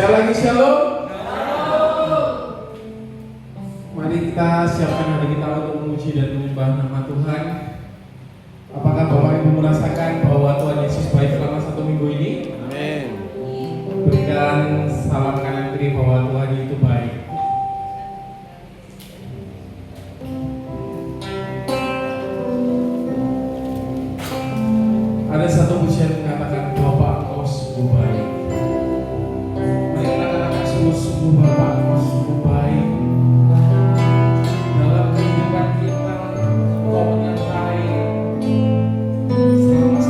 Sekali lagi shalom. Mari kita siapkan hati kita untuk memuji dan menyembah nama Tuhan. Apakah Bapak Ibu merasakan bahwa Tuhan Yesus baik selama 1 minggu ini? Amin. Berikan salam kanan kiri bahwa Tuhan itu baik. Ada satu pujian mengatakan Bapa Engkau sungguh baik. Mari kita katakan sungguh-sungguh Bapa Engkau sungguh baik. Dalam kehidupan kita Engkau menyertai selama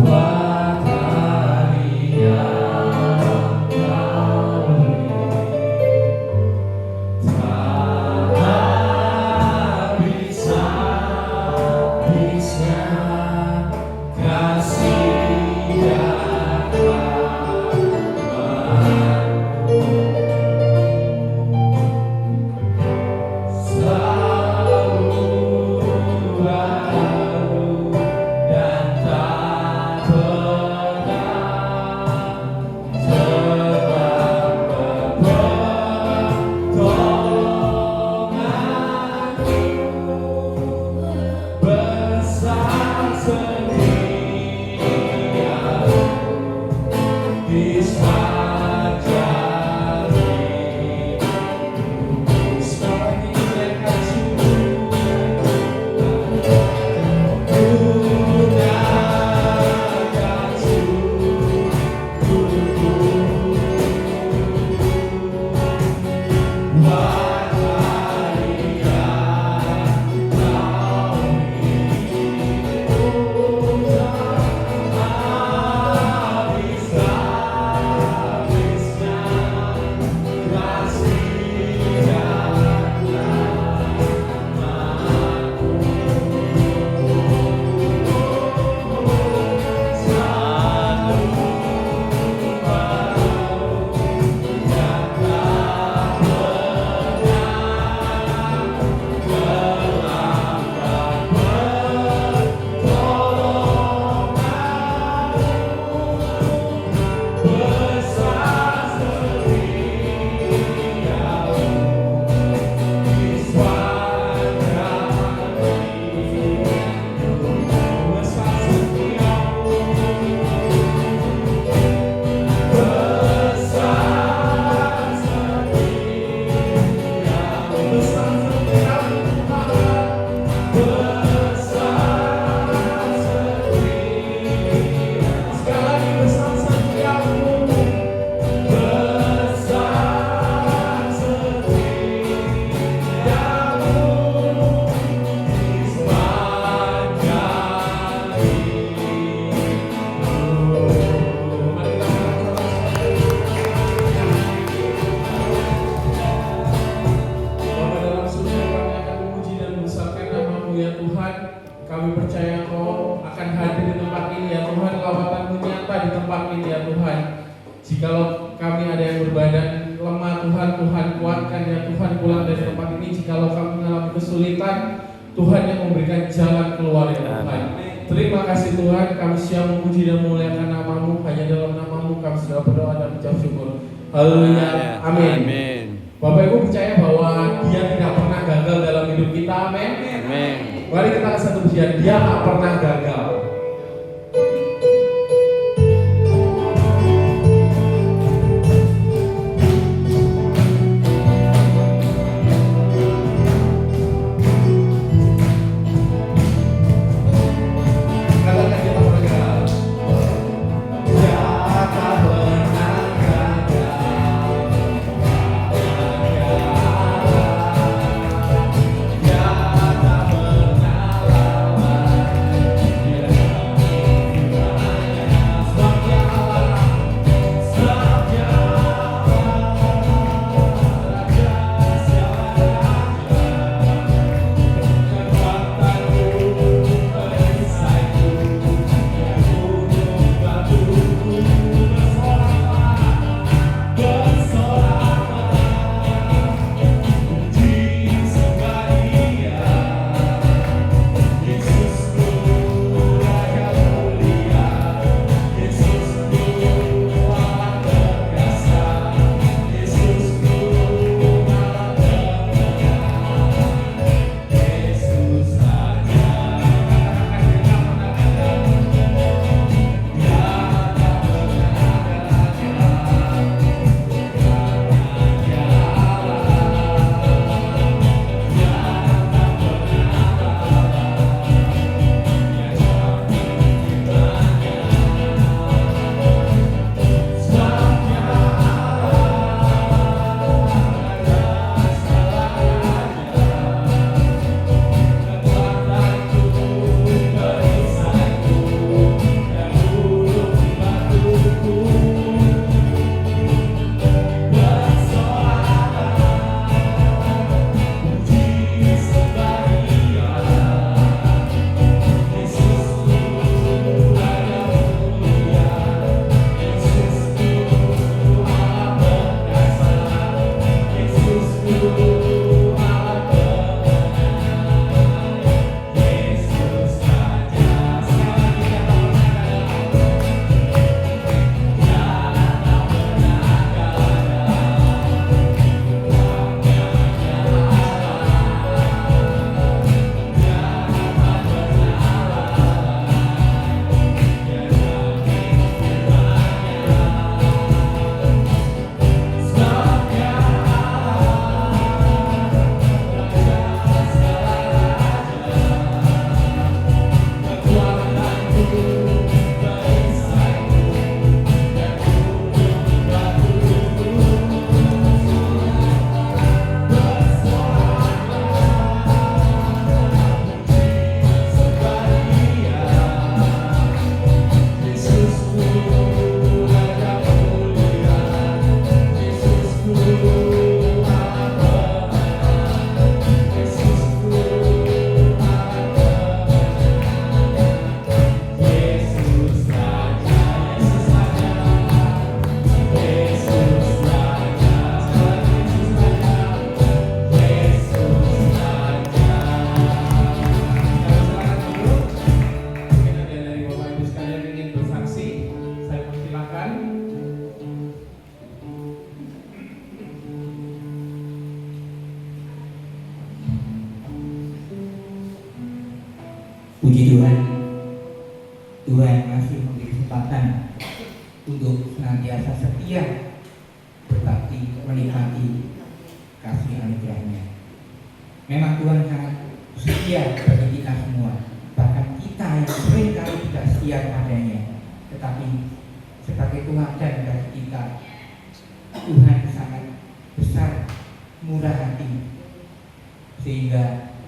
buat hari yang kau tak habis-habisnya kasih dan rahmat-Mu. Selalu baru dan tak pernah terlambat pertolongan-Mu. Besar setia-Mu di sepanjang hidup. Sekali menaikkan kami percaya Engkau akan hadir di tempat ini ya Tuhan, lawatan-Mu nyata di tempat ini ya Tuhan. Jikalau kami ada yang berbadan lemah Tuhan, Tuhan kuatkan ya Tuhan pulang dari tempat ini. Jikalau kami mengalami kesulitan, Tuhan yang memberikan jalan keluar ya Tuhan. Terima kasih Tuhan, kami siap memuji dan memuliakan nama-Mu. Hanya dalam nama-Mu kami sudah berdoa dan mengucap syukur. Haleluya, amin. Bapak Ibu percaya bahwa Dia tidak pernah gagal dalam hidup kita, amin. Amin. Mari kita satu pujian, Dia tak pernah gagal. Katakan Dia tak pernah gagal. Dia tak pernah gagal. Dia tak pernah lawan. Dia Puji Tuhan, Tuhan masih memberi kesempatan untuk senantiasa setia berbakti menikmati kasih anugerahnya. Memang Tuhan sangat setia bagi kita semua, bahkan kita yang seringkali tidak setia padanya. Tetapi sebagai teladan bagi kita, Tuhan sangat besar murah hati, sehingga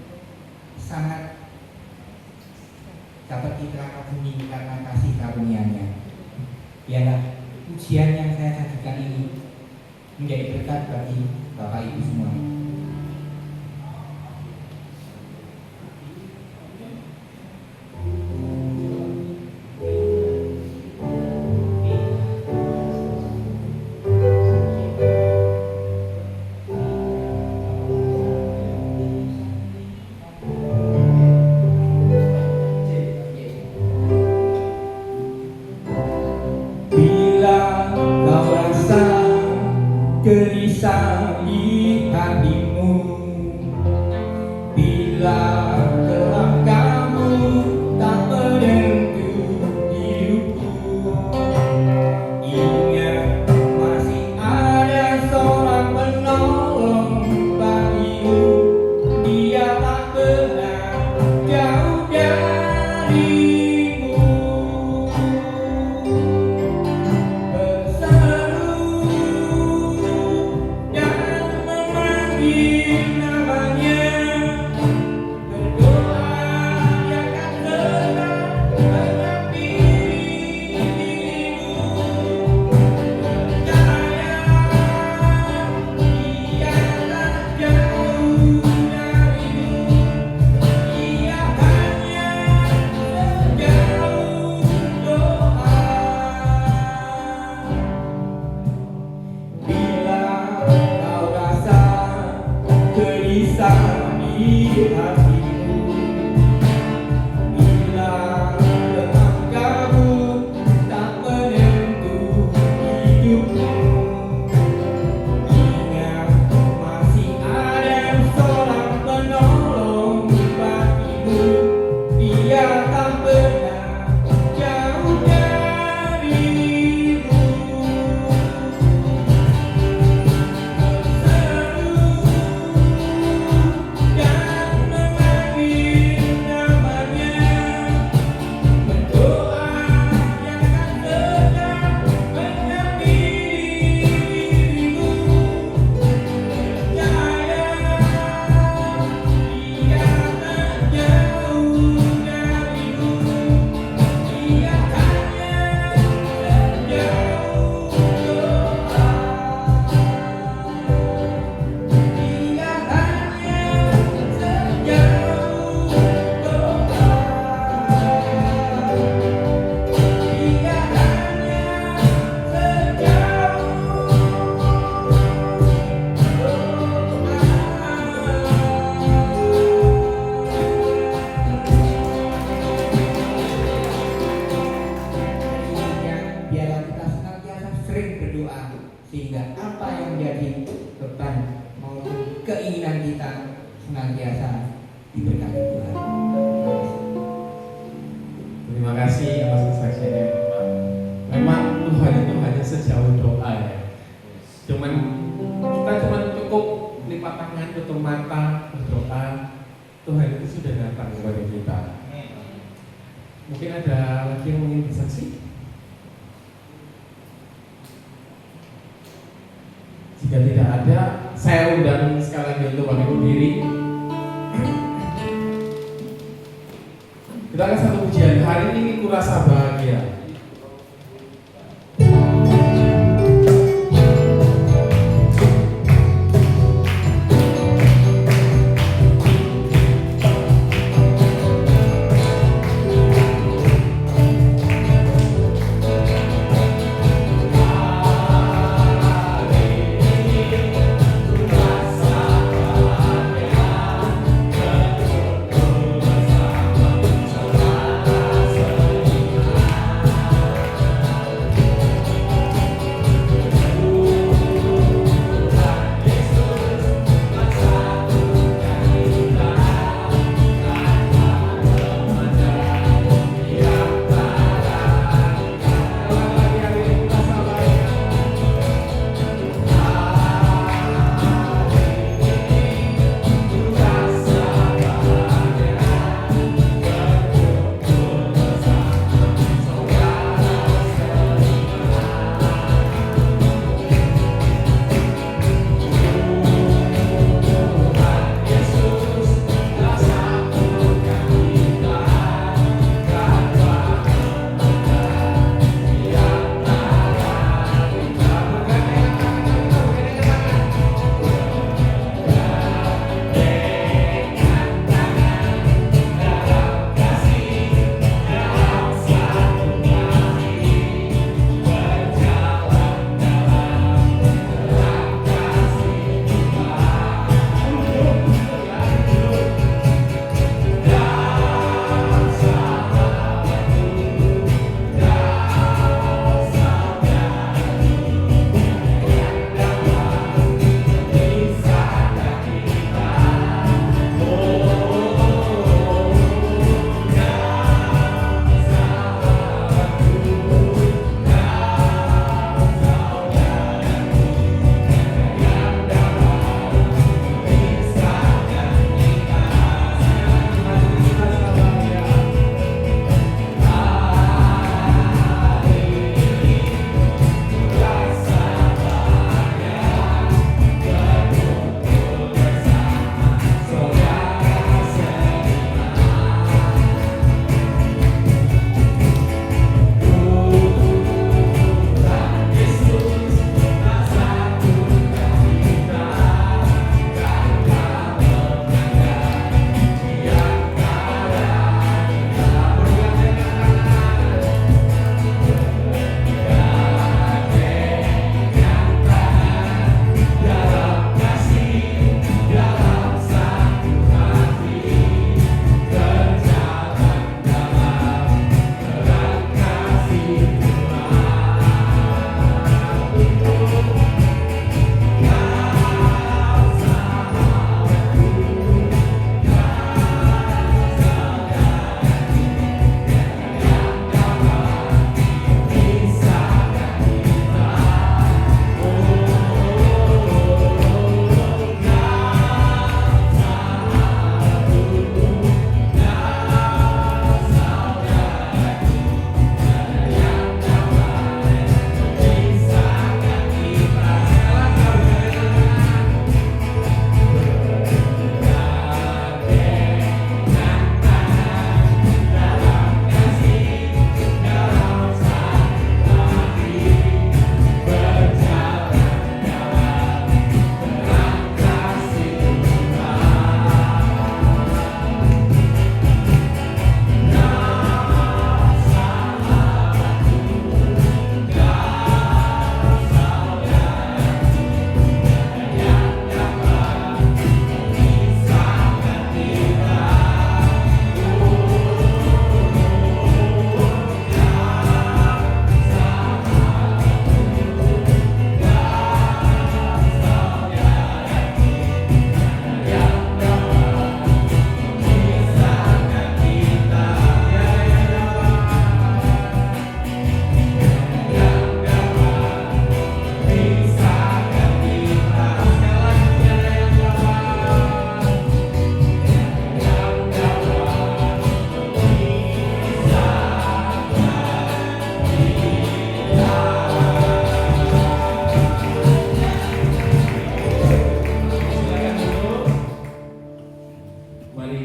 sangat dapat kita kagumi karena kasih karunia-Nya. Biarlah pujian yang saya sajikan ini menjadi berkat bagi Bapak Ibu semua. Gelisah di hatimu bila langkahmu tak menentu hidupku. Ingat masih ada seorang penolong bagimu, dia tak pernah jauh darimu. Gelisah di hatimu bila langkahmu tak menentu hidupmu. Ingat masih ada seorang penolong bagimu, dia tak pernah jauh darimu. Sehingga apa yang menjadi beban maupun keinginan kita senantiasa diberkati Tuhan. Terima kasih atas kesaksiannya. Memang Tuhan itu hanya sejauh doa ya. Kita cukup lipat tangan, tutup mata, berdoa. Tuhan itu sudah datang kepada kita. Mungkin ada lagi yang ingin bersaksi? Jika tidak ada, saya undang sekali lagi untuk Bapak Ibu diri. Kita akan satu pujian. Hari ini kurasa bahagia.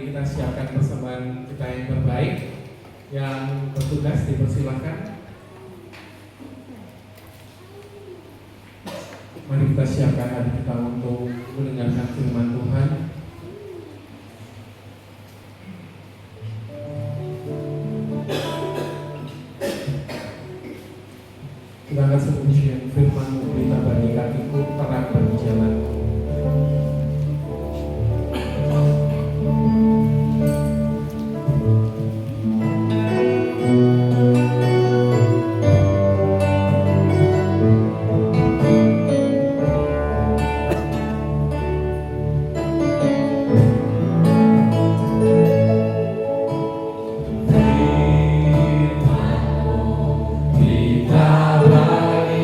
Mari kita siapkan persembahan kita yang terbaik. Yang bertugas dipersilahkan. Mari kita siapkan hati kita untuk mendengarkan firman Tuhan. Kita akan sepujian firman berita bagi kakiku terang berjalan. Kita bagi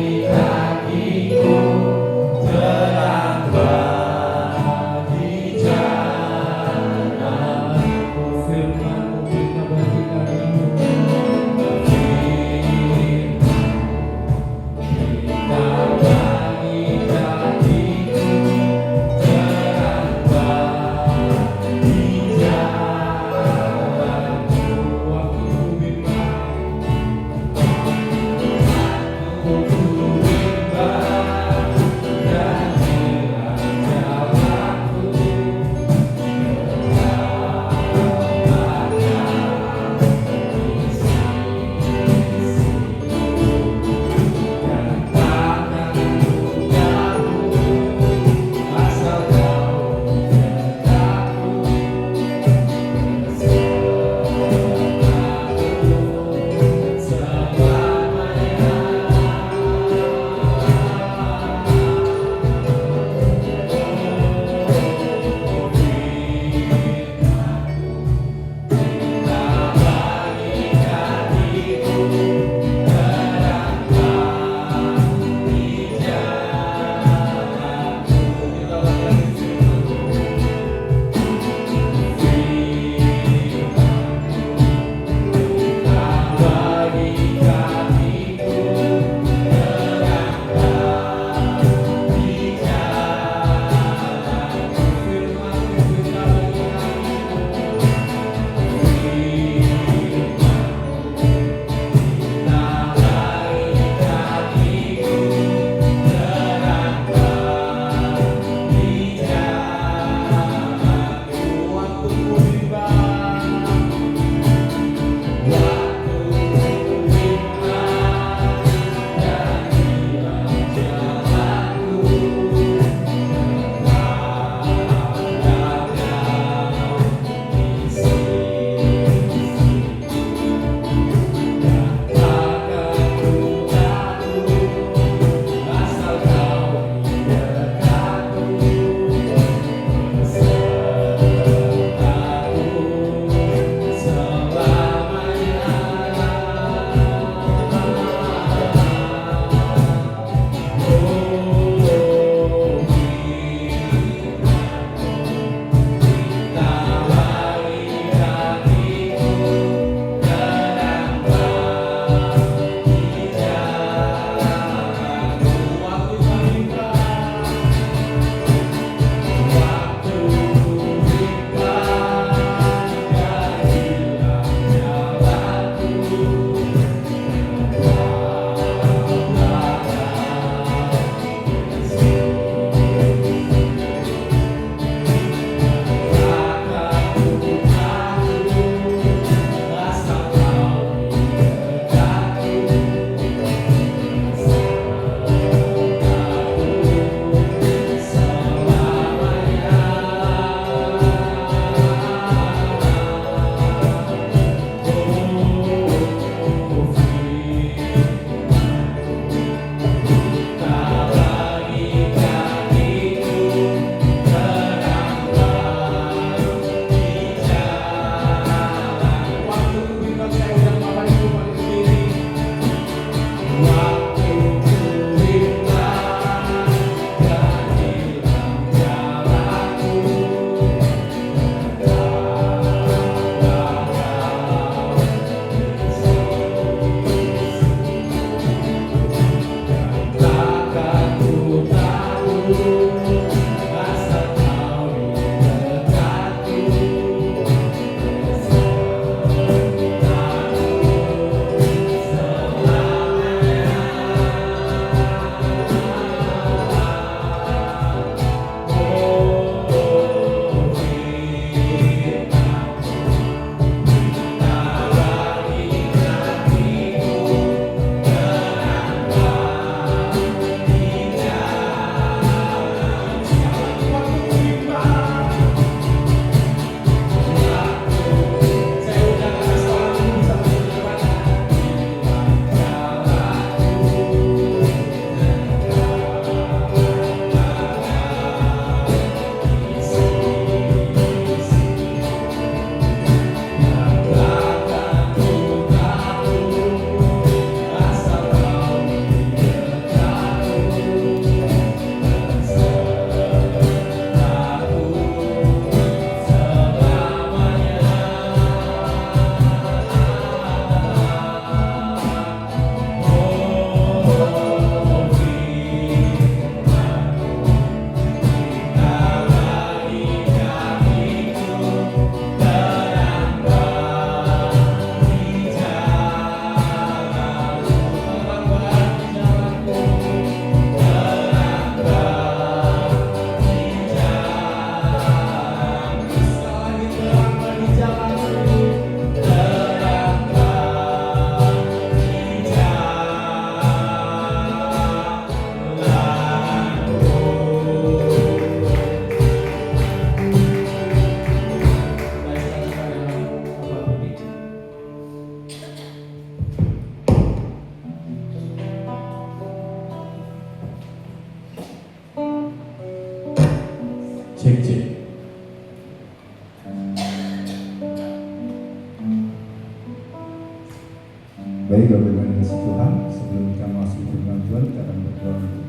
Baik Bapak Ibu yang dikasihi Tuhan, sebelum kita masuk firman Tuhan, kita akan berdoa untuk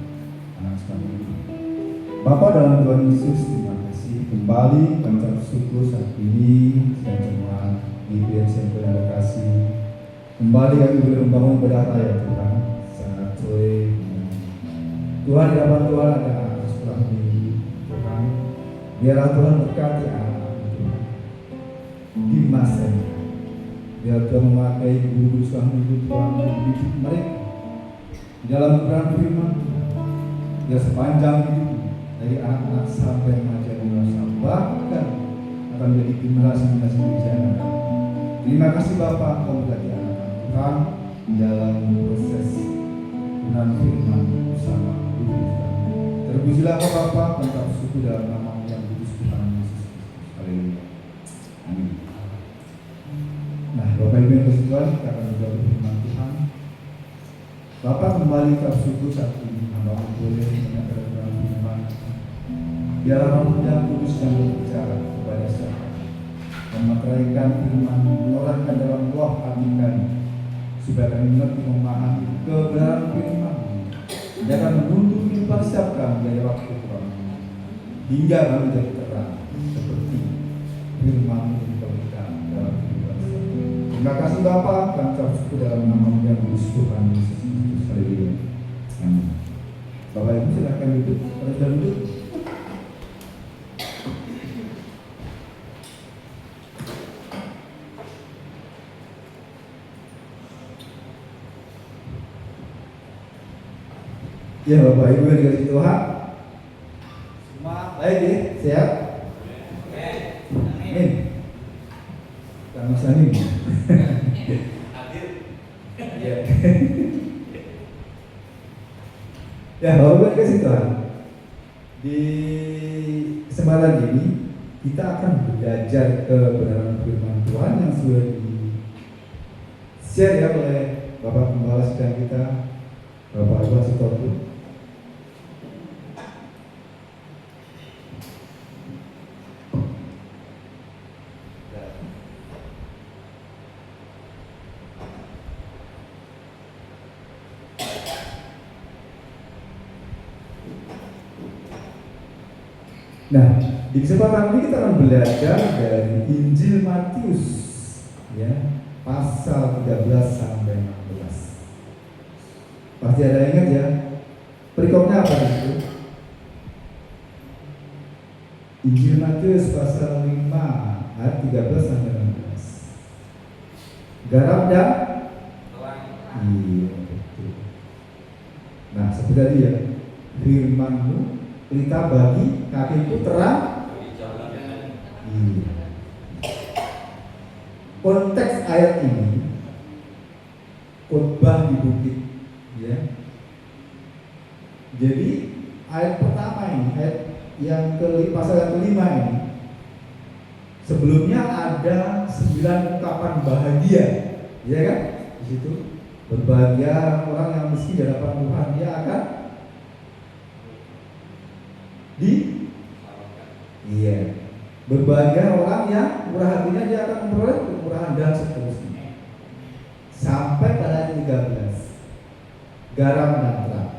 anak kami. Bapa dalam Tuhan Yesus, terima kasih kembali kami ucap syukur saat ini dan jemaat di BMCM yang berkasih. Kembali kami boleh membangun ibadah ya Tuhan saat sore. Tuhan di hadapan Tuhan ada sekolah minggu Tuhan. Biarlah Tuhan berkati anak Tuhan di masa ini. Biar Tuhan memakai guru-guru sekolah minggu Tuhan mendidik mereka di dalam kebenaran firman. Biar sepanjang hidup dari anak-anak sampai remaja dewasa bahkan akan menjadi generasi-generasi Indonesia yang akan. Terima kasih Bapak Engkau berkati anak-anak Tuhan dalam proses kebenaran firman bersama guru Tuhan. Terpujilah Engkau Bapak, engkau syukur dalam nama yang kudus Tuhan Yesus Kristus. Haleluya. Amin. Nah, Bapak Ibu yang dikasihi Tuhan, kita akan menjawab firman Tuhan. Bapak kembali ke syukur saat ini, hamba boleh menyampaikan firman. Biarlah Roh yang kudus yang berbicara kepada siapa, memeteraikan firman, menorehkan dalam roh hati kami, supaya kami mengerti memahami kebenaran firman. Dia akan menuntun kehidupan setiap kami dari waktu ke waktu, hingga kami menjadi terang seperti firman yang diberikan dalam kehidupan setiap kami. Terima kasih Bapak, kami ucap syukur dalam nama yang kudus Tuhan Yesus Kristus. Haleluya. Amin. Bapak Ibu silakan duduk. Kalau sudah duduk. Ya Bapak Ibu yang dikasihi Tuhan, semua baik ya, sehat? Amin. Sama Sanim. Ya. Ya Bapak Ibu yang dikasihi Tuhan, di kesempatan ini kita akan belajar kebenaran firman Tuhan yang sudah di-share ya oleh Bapak Pembala sedang kita, Bapak Ibu Sitoku. Nah, di kesempatan ini kita akan belajar dari Injil Matius ya, pasal 13 sampai 16. Pasti ada ingat ya, perikopnya apa itu? Injil Matius pasal 5 ayat 13 sampai 16. Garam dan terang. Iya, betul. Nah, seperti tadi ya, firman-Mu berita bagi kakiku terang. Iya. Konteks ayat ini khotbah di bukit, ya. Jadi ayat pertama ini, ayat yang pasal yang kelima ini, sebelumnya ada 9 ungkapan bahagia, ya kan? Di situ berbahagia orang yang miskin di hadapan Tuhan, dia akan iya, berbahagia orang yang murah hatinya, dia akan memperoleh kemurahan dan seterusnya. Sampai pada ayat 13, garam dan terang.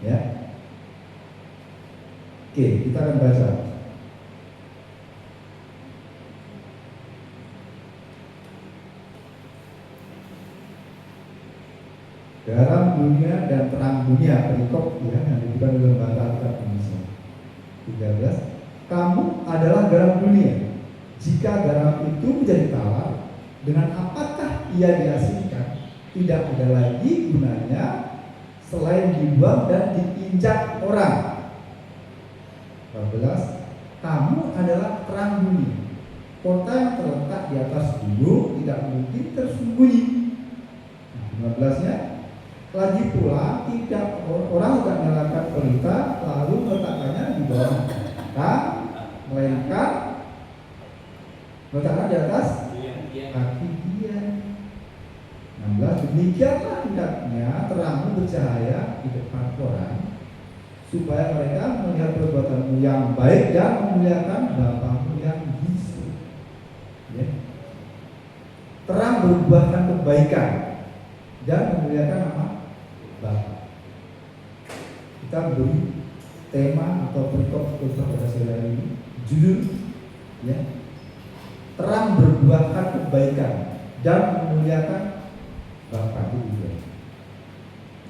Ya. Oke, kita akan baca. Garam dunia dan terang dunia, perikop ya, yang diberikan oleh Bahasa Alkitab Indonesia. 13. Kamu adalah garam dunia. Jika garam itu menjadi tawar, dengan apakah ia diasinkan? Tidak ada lagi gunanya selain dibuang dan diinjak orang. 14. Kamu adalah terang dunia. Kota yang terletak di atas gunung tidak mungkin tersembunyi. 15-nya, lagi pula tidak orang tidak menyalakan pelita lalu meletakkannya di bawah kaki, melainkan meletakkan di atas kaki dia. 16. Demikianlah hendaknya terangmu bercahaya di depan orang, supaya mereka melihat perbuatanmu yang baik dan memuliakan Bapamu yang di surga. Ya. Terang berbuahkan kebaikan. dan memuliakan nama Bapa. Kita beri tema atau perikop khotbah pada sore hari ini, judul ya, terang berbuahkan kebaikan dan memuliakan Bapa itu juga.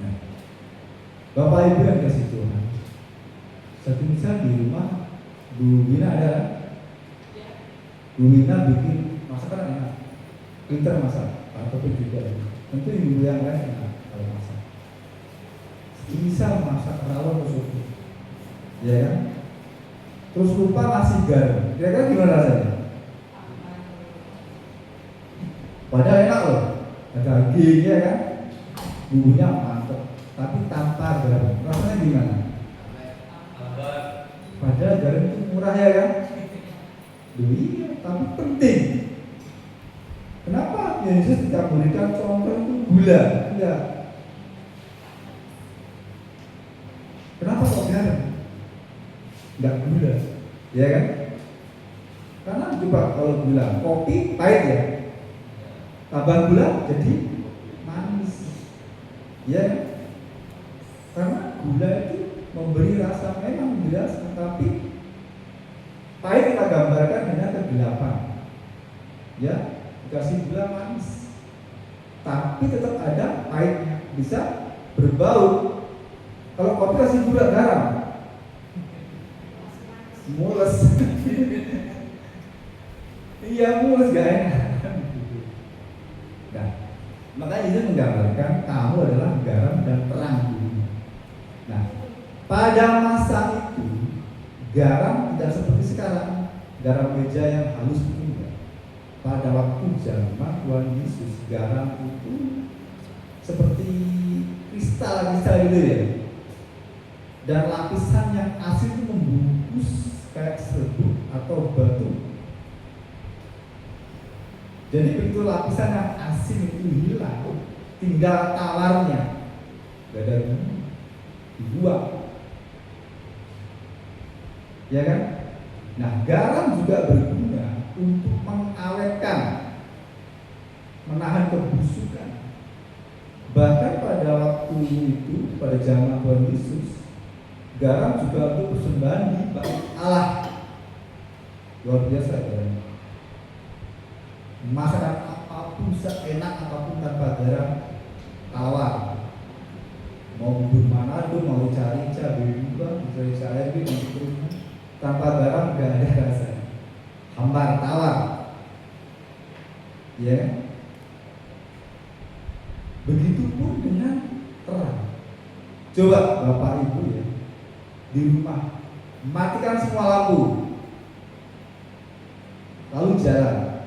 Nah, Bapak Ibu yang kasih Tuhan, satu misal di rumah Bu Wina ada, Bu Wina bikin masakan enak, pinter masak, ataupun juga tentu ibu yang lain enak kalau masak. Bisa masak rawon soto, ya kan? Terus lupa ngasih garam, kira-kira gimana rasanya? Padahal enak loh, ada dagingnya kan, bumbunya mantap, tapi tanpa garam, rasanya gimana? Padahal garam itu murah ya kan? Iya, tapi penting. Kenapa Yesus tidak memberikan contoh itu gula? Tidak. Kenapa kok garam? Enggak gula, ya kan? Karena coba kalau gula, kopi pahit ya, tambah gula jadi manis, ya kan? Karena gula itu memberi rasa, memang menjelaskan, tapi pahit kita gambarkan dengan kegelapan, ya, dikasih gula manis, tapi tetap ada pahitnya, bisa berbau. Kalau kopi kasih gula garam, mules. Iya, mules gak enak. Nah, makanya itu menggambarkan kamu adalah garam dan terang dunia. Nah, pada masa itu garam tidak seperti sekarang, garam meja yang halus itu enggak. Pada waktu zaman Tuhan Yesus, garam itu seperti kristal gitu ya. Dan lapisan yang asli itu membungkus kayak serbuk atau batu. Jadi begitu lapisan yang asin itu hilang, tinggal tawarnya, gak ada gunanya, dibuang, ya kan? Nah, garam juga berguna untuk mengawetkan, menahan kebusukan. Bahkan pada waktu itu, pada zaman Tuhan Yesus, garam juga untuk persembahan di bait Allah. Luar biasa garam. Masakan apapun, seenak apapun tanpa garam, tawar. Mau bubur Manado, mau cari cabai juga, cari cabai masuk rumah, tanpa garam gak ada rasanya. Hambar, tawar, ya. Begitupun dengan terang. Coba Bapak Ibu ya, di rumah matikan semua lampu, lalu jalan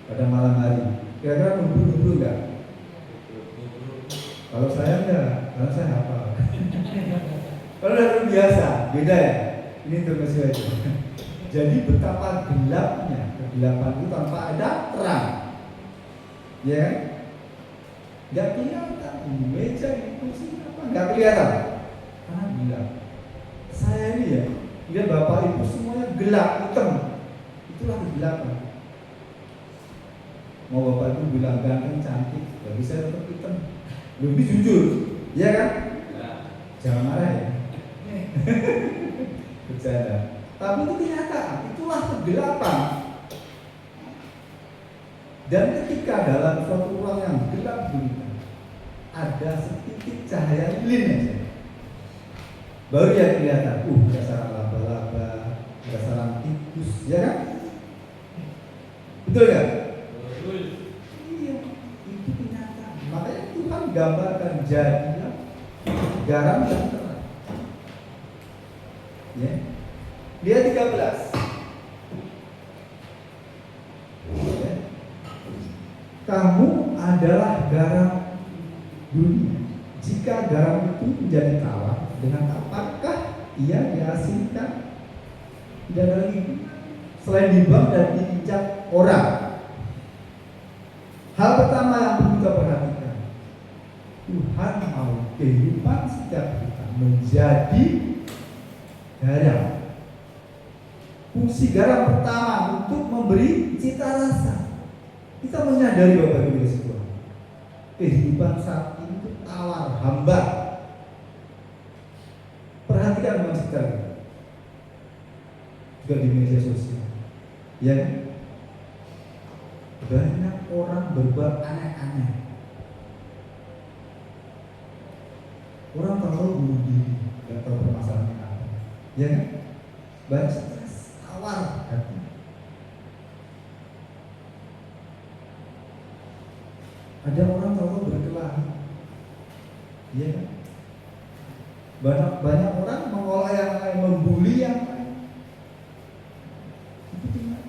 pada malam hari, kira-kira nunggu enggak? Kalau saya enggak, karena saya hafal. Kalau udah biasa, beda ya. Ini terkesih aja. Jadi betapa gelapnya kegelapan itu tanpa ada terang, ya? Enggak kelihatan. Ini meja, ini kursi apa? Enggak kelihatan. Karena gelap. Saya ini ya, lihat Bapak Ibu semuanya gelap, hitam. Itulah kegelapan. Mau Bapak Ibu bilang ganteng, cantik, gak bisa tetap hitam. Lebih jujur, iya kan? Jangan marah ya. Bercanda. Tapi itu kenyataan, itulah kegelapan. Dan ketika dalam suatu ruang yang gelap gulita, ada setitik cahaya lilin aja, baru dia kelihatan. Ada sarang laba-laba, ada sarang tikus, ya kan? Betul kan? Iya, itu kenyataan. Makanya Tuhan gambarkan jadilah garam dan terang. Ya. Lihat 13. Ya. Kamu adalah garam dunia. Jika garam itu menjadi tawar, dengan apakah ia diasinkan? Tidak ada lagi selain dibuang dan diinjak orang. Hal pertama yang perlu kita perhatikan, Tuhan mau kehidupan setiap kita menjadi garam. Fungsi garam pertama untuk memberi cita rasa. Kita menyadari Bapak Ibu Yesus Tuhan, kehidupan saat ini hamba. Perhatikan teman sekali, juga di media sosial, ya kan? Banyak orang berbuat aneh-aneh. Orang tahu bunuh diri, nggak tahu permasalahannya apa, ya kan? Banyak stres, tawar hati. Ada orang tahu berkelahi, ya kan? Banyak orang mengolah yang lain, membuli yang lain. Itu tidak.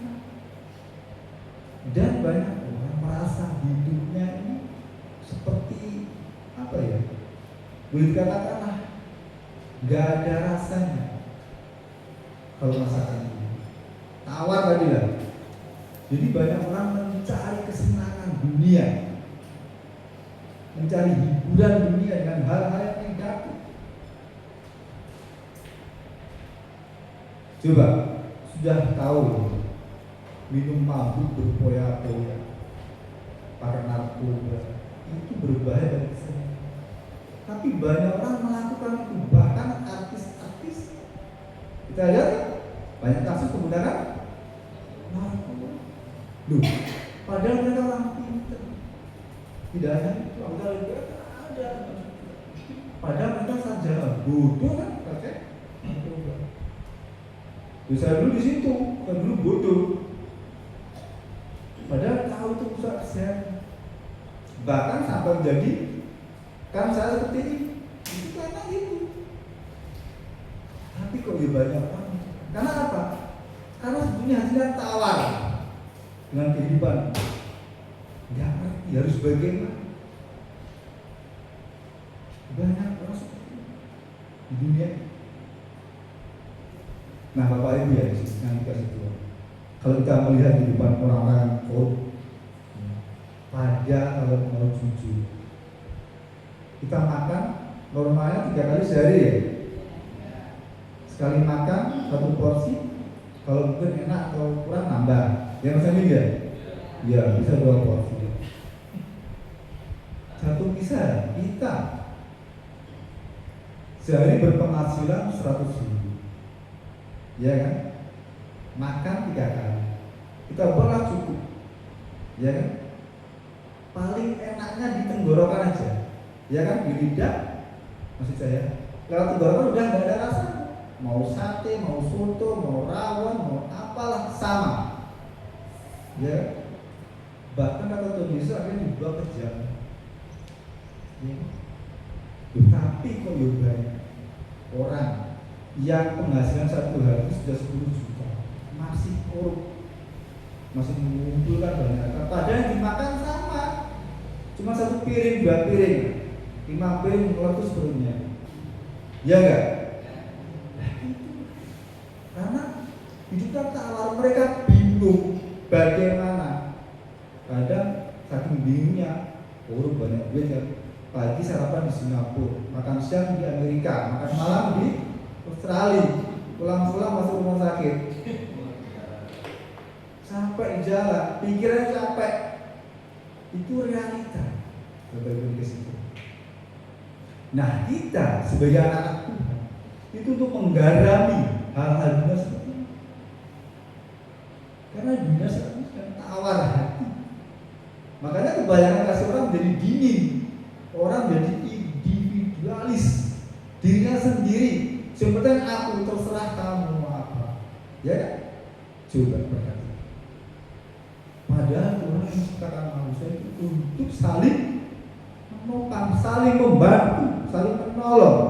Dan banyak orang merasa hidupnya ini seperti apa ya? Boleh dikatakanlah nggak ada rasanya kalau masakan ini. Tawar tadi lah. Jadi banyak orang mencari kesenangan dunia, mencari hiburan dunia dengan hal-hal yang negatif. Coba sudah tahu minum mabuk berpoya-poya, pakai narkoba, itu berbahaya bagi kesehatan. Tapi banyak orang melakukan itu, bahkan artis-artis. Kita lihat banyak kasus penggunaan narkoba. Loh, padahal mereka orang pintar. Tidak hanya itu, ada. Padahal mereka saja bodoh kan, pakai narkoba. Saya dulu di situ, kan dulu bodoh. Padahal tahu itu rusak kesehatan. Bahkan sampai menjadi kan saya seperti ini, itu karena itu. Tapi kok ya banyak orang? Karena apa? Karena sebetulnya hasilnya tawar dengan kehidupan. Nggak ngerti harus bagaimana. Banyak orang seperti itu di dunia. Nah, Bapak Ibu ya, yang dikasih Tuhan. Kalau kita melihat kehidupan orang-orang korup, pada kalau mau jujur, kita makan normalnya 3 kali sehari ya. Sekali makan 1 porsi, kalau mungkin enak atau kurang nambah. Ya Mas Amin ya? Ya bisa 2 porsi. 1 pisah kita sehari berpenghasilan 100.000. Ya kan? Makan 3 kali. Kita olah cukup. Ya kan? Paling enaknya di tenggorokan aja. Ya kan? Di lidah. Maksud saya, lewat tenggorokan udah nggak ada rasa. Mau sate, mau soto, mau rawon, mau apalah sama. Ya. Bahkan kata Tuhan Yesus akhirnya dibawa ke jalan. Ya. Tapi kok banyak orang yang penghasilan 1 hari sudah 10 juta masih korup, masih mengumpulkan banyak harta. Padahal yang dimakan sama, cuma 1 piring, 2 piring, 5 piring meletus perutnya. Ya enggak? Nah itu karena hidupnya tawar, mereka bingung bagaimana. Kadang saking bingungnya, korup banyak duit kan. Pagi sarapan di Singapura, makan siang di Amerika, makan malam di Australia, pulang-pulang masuk rumah sakit, sampai jalan, pikirannya capek. Itu realita. Nah kita sebagai anak Tuhan itu untuk menggarami hal-hal dunia seperti ini. Karena dunia seperti ini kan tawar hati. Makanya kebanyakan kasih orang menjadi dingin, orang menjadi individualis, dirinya sendiri. Yang penting aku, terserah kamu mau apa. Ya kan? Coba perhatikan. Padahal Tuhan menciptakan manusia itu untuk saling menopang, saling membantu, saling menolong.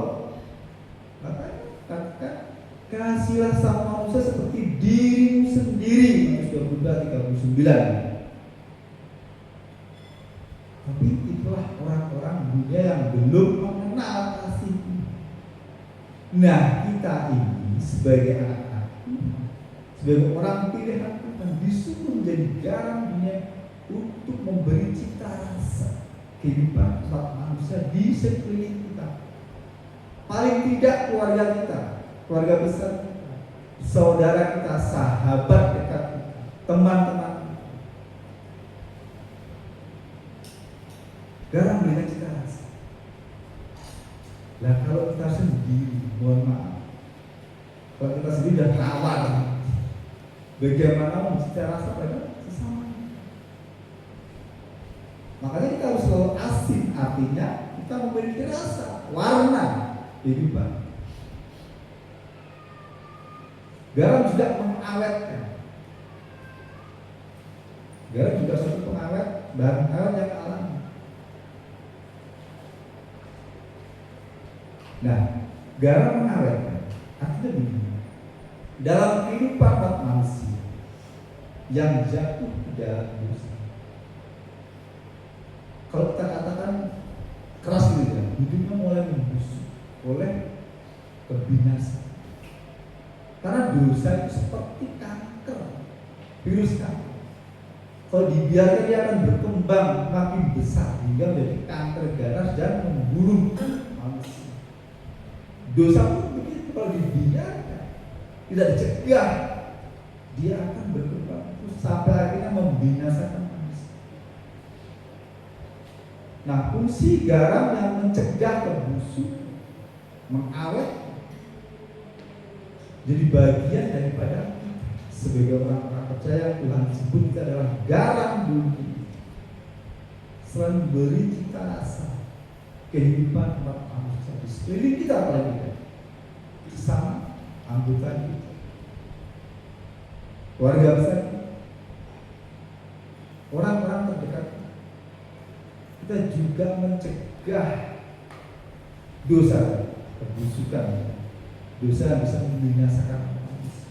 Makanya katakan, kasihlah sama manusia seperti dirimu sendiri. Matius 22:39. Tapi itulah orang-orang dunia yang belum mengenal kasih. Nah, kita ini sebagai anak-anak Tuhan, sebagai orang pilihan Tuhan, disuruh menjadi garam dunia untuk memberi cita rasa kehidupan umat manusia di sekeliling kita. Paling tidak keluarga kita, keluarga besar kita, saudara kita, sahabat dekat kita, teman-teman kita. Garam berikan cita rasa. Lah kalau kita sendiri, mohon maaf, kalau kita sendiri udah kawan, bagaimana mencipta rasa pada sesama? Makanya kita harus selalu asin, artinya kita memiliki rasa, warna kehidupan. Garam juga mengawetkan. Garam juga satu pengawet, bahan awet yang alami. Nah, garam mengawetkan. Artinya begini, dalam kehidupan umat manusia yang jatuh ke dalam dosa, kalau kita katakan keras gitu ya, hidupnya mulai membusuk oleh kebinasaan. Karena dosa itu seperti kanker, virus kanker. Kalau dibiarkan dia akan berkembang makin besar hingga menjadi kanker ganas dan membunuh manusia. Dosa pun begitu, kalau dibiarkan, tidak dicegah, dia akan berkembang terus sampai akhirnya membinasakan manusia. Nah, fungsi garam yang mencegah kebusuk, mengawet, jadi bagian daripada sebagai orang-orang percaya Tuhan sebut kita adalah garam dunia, selalu beri cita rasa kehidupan umat manusia di sekeliling kita, apalagi sama anggota kita, keluarga besar, orang-orang terdekat. Kita juga mencegah dosa, kebusukan, dosa yang bisa membinasakan manusia.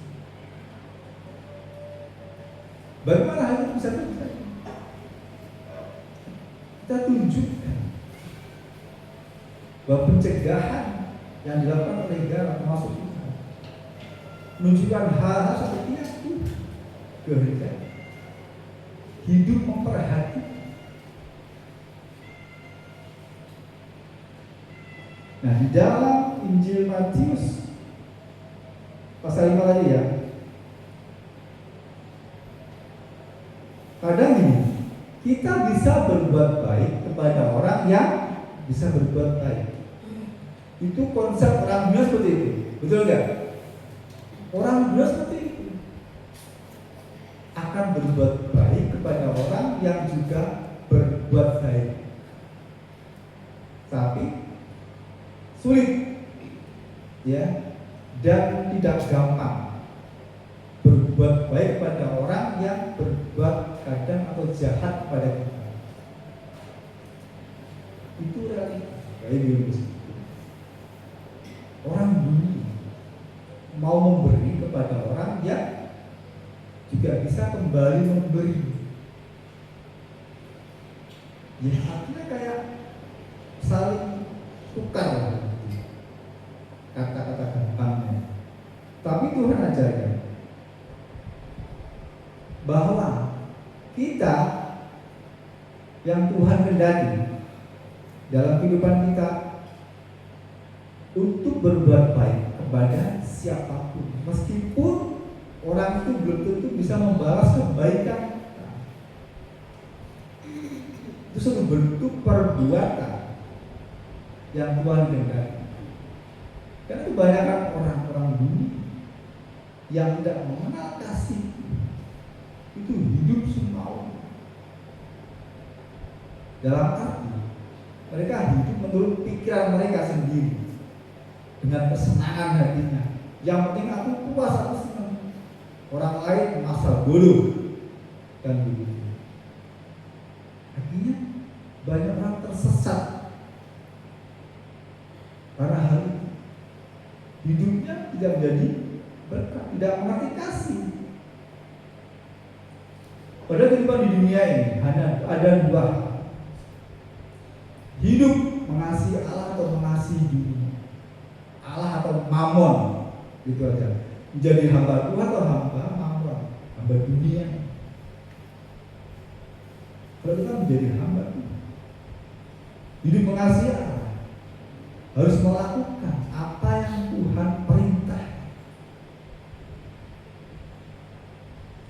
Bagaimana hal itu bisa terjadi? Kita tunjukkan bahwa pencegahan yang dilakukan oleh garam termasuk kita menunjukkan hal-hal seperti itu, gereja hidup memperhatikan. Nah, di dalam Injil Matius pasal 5 tadi ya, kadang ini kita bisa berbuat baik kepada orang yang bisa berbuat baik. Itu konsep orang dunia seperti itu, betul nggak? Orang dunia seperti itu akan berbuat baik kepada orang yang juga berbuat baik, tapi sulit, ya, dan tidak gampang berbuat baik pada orang yang berbuat kadang atau jahat pada kita. Itu realitas. Orang dunia mau memberi kepada orang yang juga bisa kembali memberi. Ya, artinya kayak saling tukar kata-kata gampangnya. Tapi Tuhan ajarkan bahwa kita yang Tuhan kehendaki dalam kehidupan kita untuk berbuat baik kepada siapapun, meskipun orang itu belum tentu bisa membalas kebaikan kita. Itu satu bentuk perbuatan yang Tuhan kehendaki. Karena kebanyakan orang-orang dunia yang tidak mengenal kasih itu hidup semau. Dalam arti mereka hidup menurut pikiran mereka sendiri dengan kesenangan hatinya. Yang penting aku puas, aku senang. Orang lain masa bodoh dan begitu. Akhirnya banyak orang tersesat karena hal itu. Hidupnya tidak menjadi berkat, tidak mengerti kasih. Pada kehidupan di dunia ini ada dua hal. Hidup mengasihi Allah atau mengasihi dunia, Allah atau mamon, gitu aja. Menjadi hamba Tuhan atau hamba mamon, hamba dunia. Kalau kita menjadi hamba Tuhan, hidup mengasihi Allah, harus melakukan apa yang Tuhan perintah.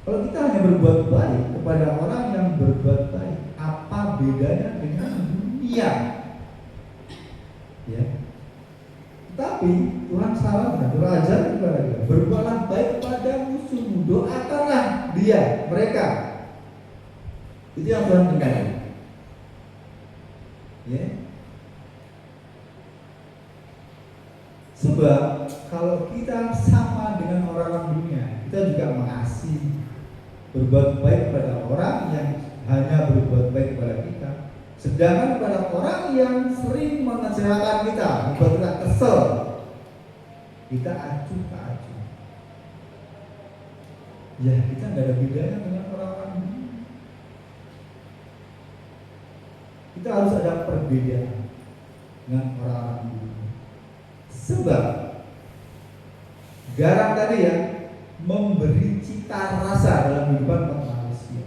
Kalau kita hanya berbuat baik kepada orang yang berbuat baik, apa bedanya dengan dunia? Ya, Tetapi Tuhan salah dan Tuhan ajar kepada kita, berbuatlah baik kepada musuhmu, doakanlah mereka. Itu yang Tuhan tekankan. Ya. Sebab kalau kita sama dengan orang-orang dunia, kita juga mengasihi, berbuat baik kepada orang yang hanya berbuat baik kepada kita. Sedangkan kepada orang yang sering mengecewakan kita, membuat kita kesel, kita acuh ke acuh. Ya, kita nggak ada bedanya dengan orang-orang dunia. Kita harus ada perbedaan dengan orang-orang dunia. Sebab garam tadi ya memberi cita rasa dalam kehidupan manusia,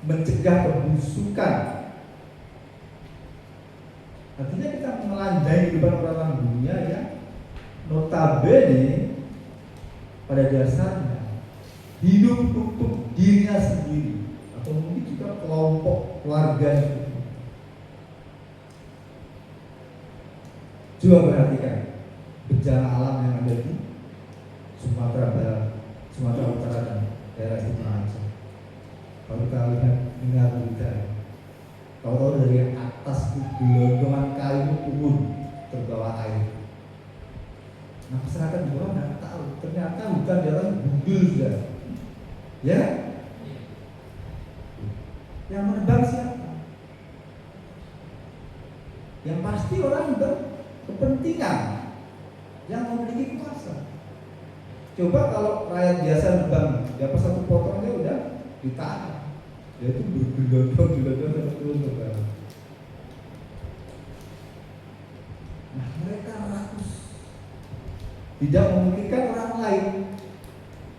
mencegah kebusukan. Artinya kita melandai kehidupan orang dunia yang notabene pada dasarnya hidup untuk dirinya sendiri atau mungkin juga kelompok keluarga. Coba perhatikan bencana alam yang ada di Sumatera Barat, Sumatera Utara dan daerah Istimewa Aceh. Kalau kita lihat dengar berita, kalau tahu dari atas itu gelondongan kayu turun terbawa air. Nah, masyarakat di bawah nggak tahu, ternyata hutan di atas gundul sudah. Ya, yang menebang siapa? Yang pasti orang berkepentingan yang memiliki kuasa. Coba kalau rakyat biasa nebang, dapat satu potong aja udah ditahan. Dia itu bergelondong terus ke bawah. Nah, mereka rakus, tidak memikirkan orang lain.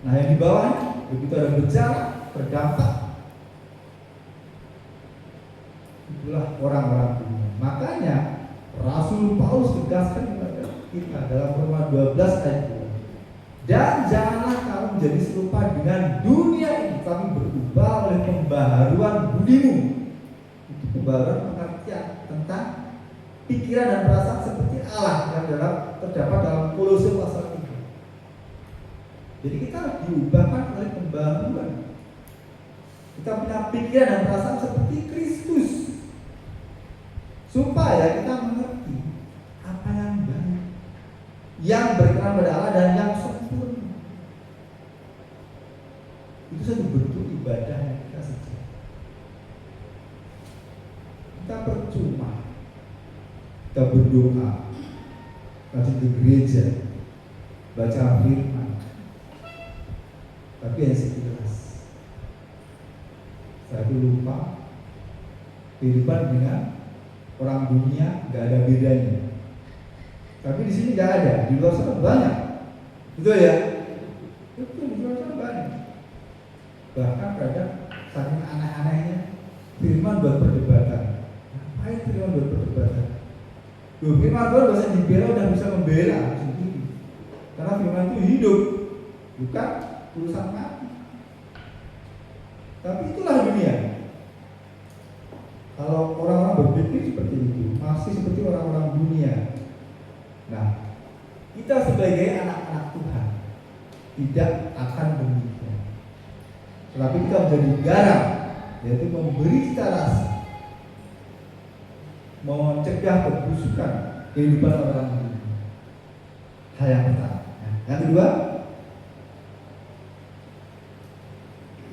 Nah, yang di bawahnya begitu ada bencana berdampak, itulah orang-orang dunia. Makanya Rasul Paulus tegaskan kepada kita dalam Roma 12 ayat 2. Dan janganlah kamu menjadi serupa dengan dunia ini, tapi berubah oleh pembaharuan budimu. Itu pembaharuan pengertian tentang pikiran dan perasaan seperti Allah yang terdapat dalam Kolose pasal 3. Jadi kita diubahkan oleh pembaharuan. Kita punya pikiran dan perasaan seperti Kristus, supaya kita mengerti apa yang baik, yang berkenan pada Allah dan yang sempurna. Itu satu bentuk ibadah yang kita saja. Kita percuma kita berdoa, rajin ke gereja, baca firman, tapi yang sekilas. Saya lupa kehidupan dengan orang dunia nggak ada bedanya. Tapi di sini nggak ada, di luar sana banyak. Betul ya? Betul, di luar sana banyak. Bahkan kadang saking aneh-anehnya firman buat perdebatan. Ngapain firman buat perdebatan? Loh, firman Tuhan bahasa dibela udah bisa membela sendiri. Karena firman itu hidup, bukan urusan mati. Tapi itulah dunia. Kalau orang-orang berpikir seperti itu, masih seperti orang-orang dunia. Nah, kita sebagai anak-anak Tuhan tidak akan demikian. Tetapi kita menjadi garam, yaitu memberi cita rasa, mencegah kebusukan kehidupan orang dunia. Hal yang pertama. Yang kedua,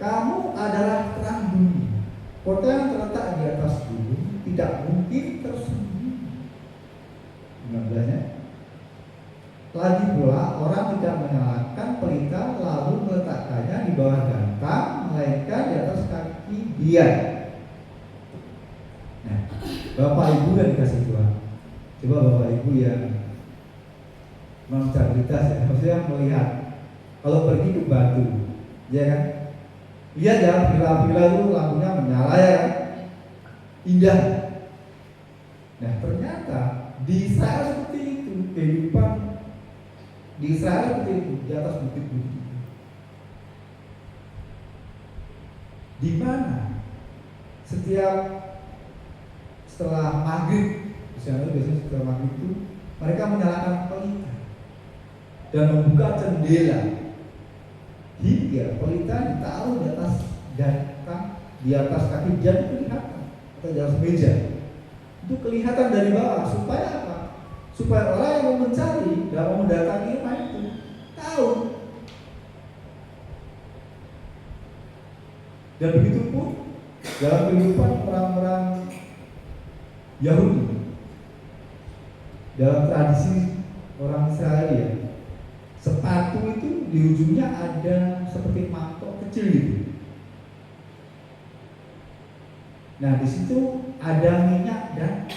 kamu adalah terang dunia. Kota yang terletak di atas gunung tidak mungkin tersembunyi. 16-nya. Lagi pula orang tidak menyalakan pelita lalu meletakkannya di bawah gantang, melainkan di atas kaki dia. Nah, Bapak Ibu yang dikasih Tuhan, coba Bapak Ibu yang non-disabilitas ya, maksudnya melihat kalau pergi ke Batu, ya kan? Lihat ya, villa-villa itu lampunya menyala ya kan? Indah. Nah, ternyata di Israel seperti itu, kehidupan di Israel seperti itu, di atas bukit-bukit. Di mana setiap setelah maghrib, biasanya setelah maghrib itu Mereka menyalakan pelita dan membuka jendela hingga pelita ditaruh di atas kaki dia kelihatan, atau di atas meja. Itu kelihatan dari bawah supaya apa? Supaya orang yang mau mencari dan mau mendatangi rumah itu tahu. Dan begitu pun dalam kehidupan orang-orang Yahudi, dalam tradisi orang Israel ya, sepatu itu di ujungnya ada seperti mangkok kecil gitu. Nah di situ ada minyak dan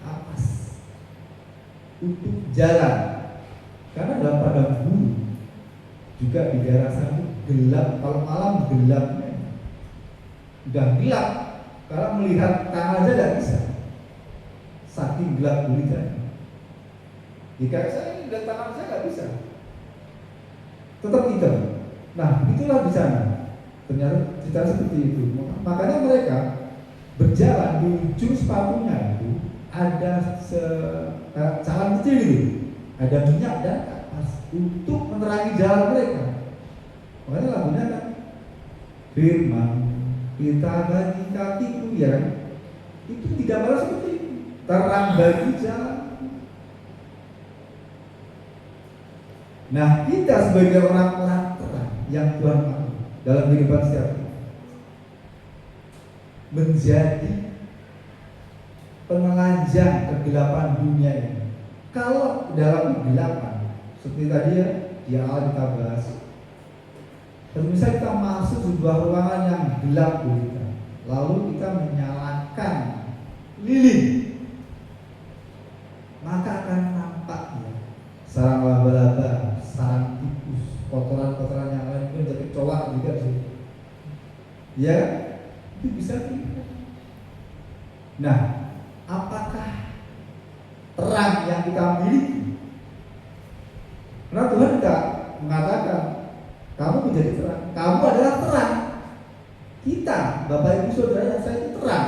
kapas untuk jalan, karena dalam padang gurun juga di daerah sana itu gelap, kalau malam gelapnya udah gelap, karena melihat tangan aja nggak bisa, saking gelap gulitannya. Jika saya lihat tangan saya nggak bisa, tetap hitam. Nah begitulah di sana, ternyata cerita seperti itu. Makanya mereka berjalan di ujung sepatunya itu ada cawan kecil gitu, ada minyak dan kapas untuk menerangi jalan mereka. Makanya lagunya kan firman kita bagi kakiku, ya kan? Itu digambar seperti itu, terang bagi jalan. Nah kita sebagai orang-orang terang yang Tuhan mau dalam kehidupan setiap kita menjadi penelanjang kegelapan dunia ini. Kalau dalam kegelapan seperti tadi ya di awal kita bahas, misalnya kita masuk sebuah ruangan yang gelap gulita, lalu kita menyalakan lilin, maka akan nampak ya sarang laba-laba, sarang tikus, kotoran-kotoran yang lain, mungkin jadi kecoak juga sih. Ya, itu bisa terlihat. Nah, apakah terang yang kita miliki? Karena Tuhan tidak mengatakan kamu menjadi terang, kamu adalah terang. Kita, Bapak Ibu Saudara yang saya itu terang,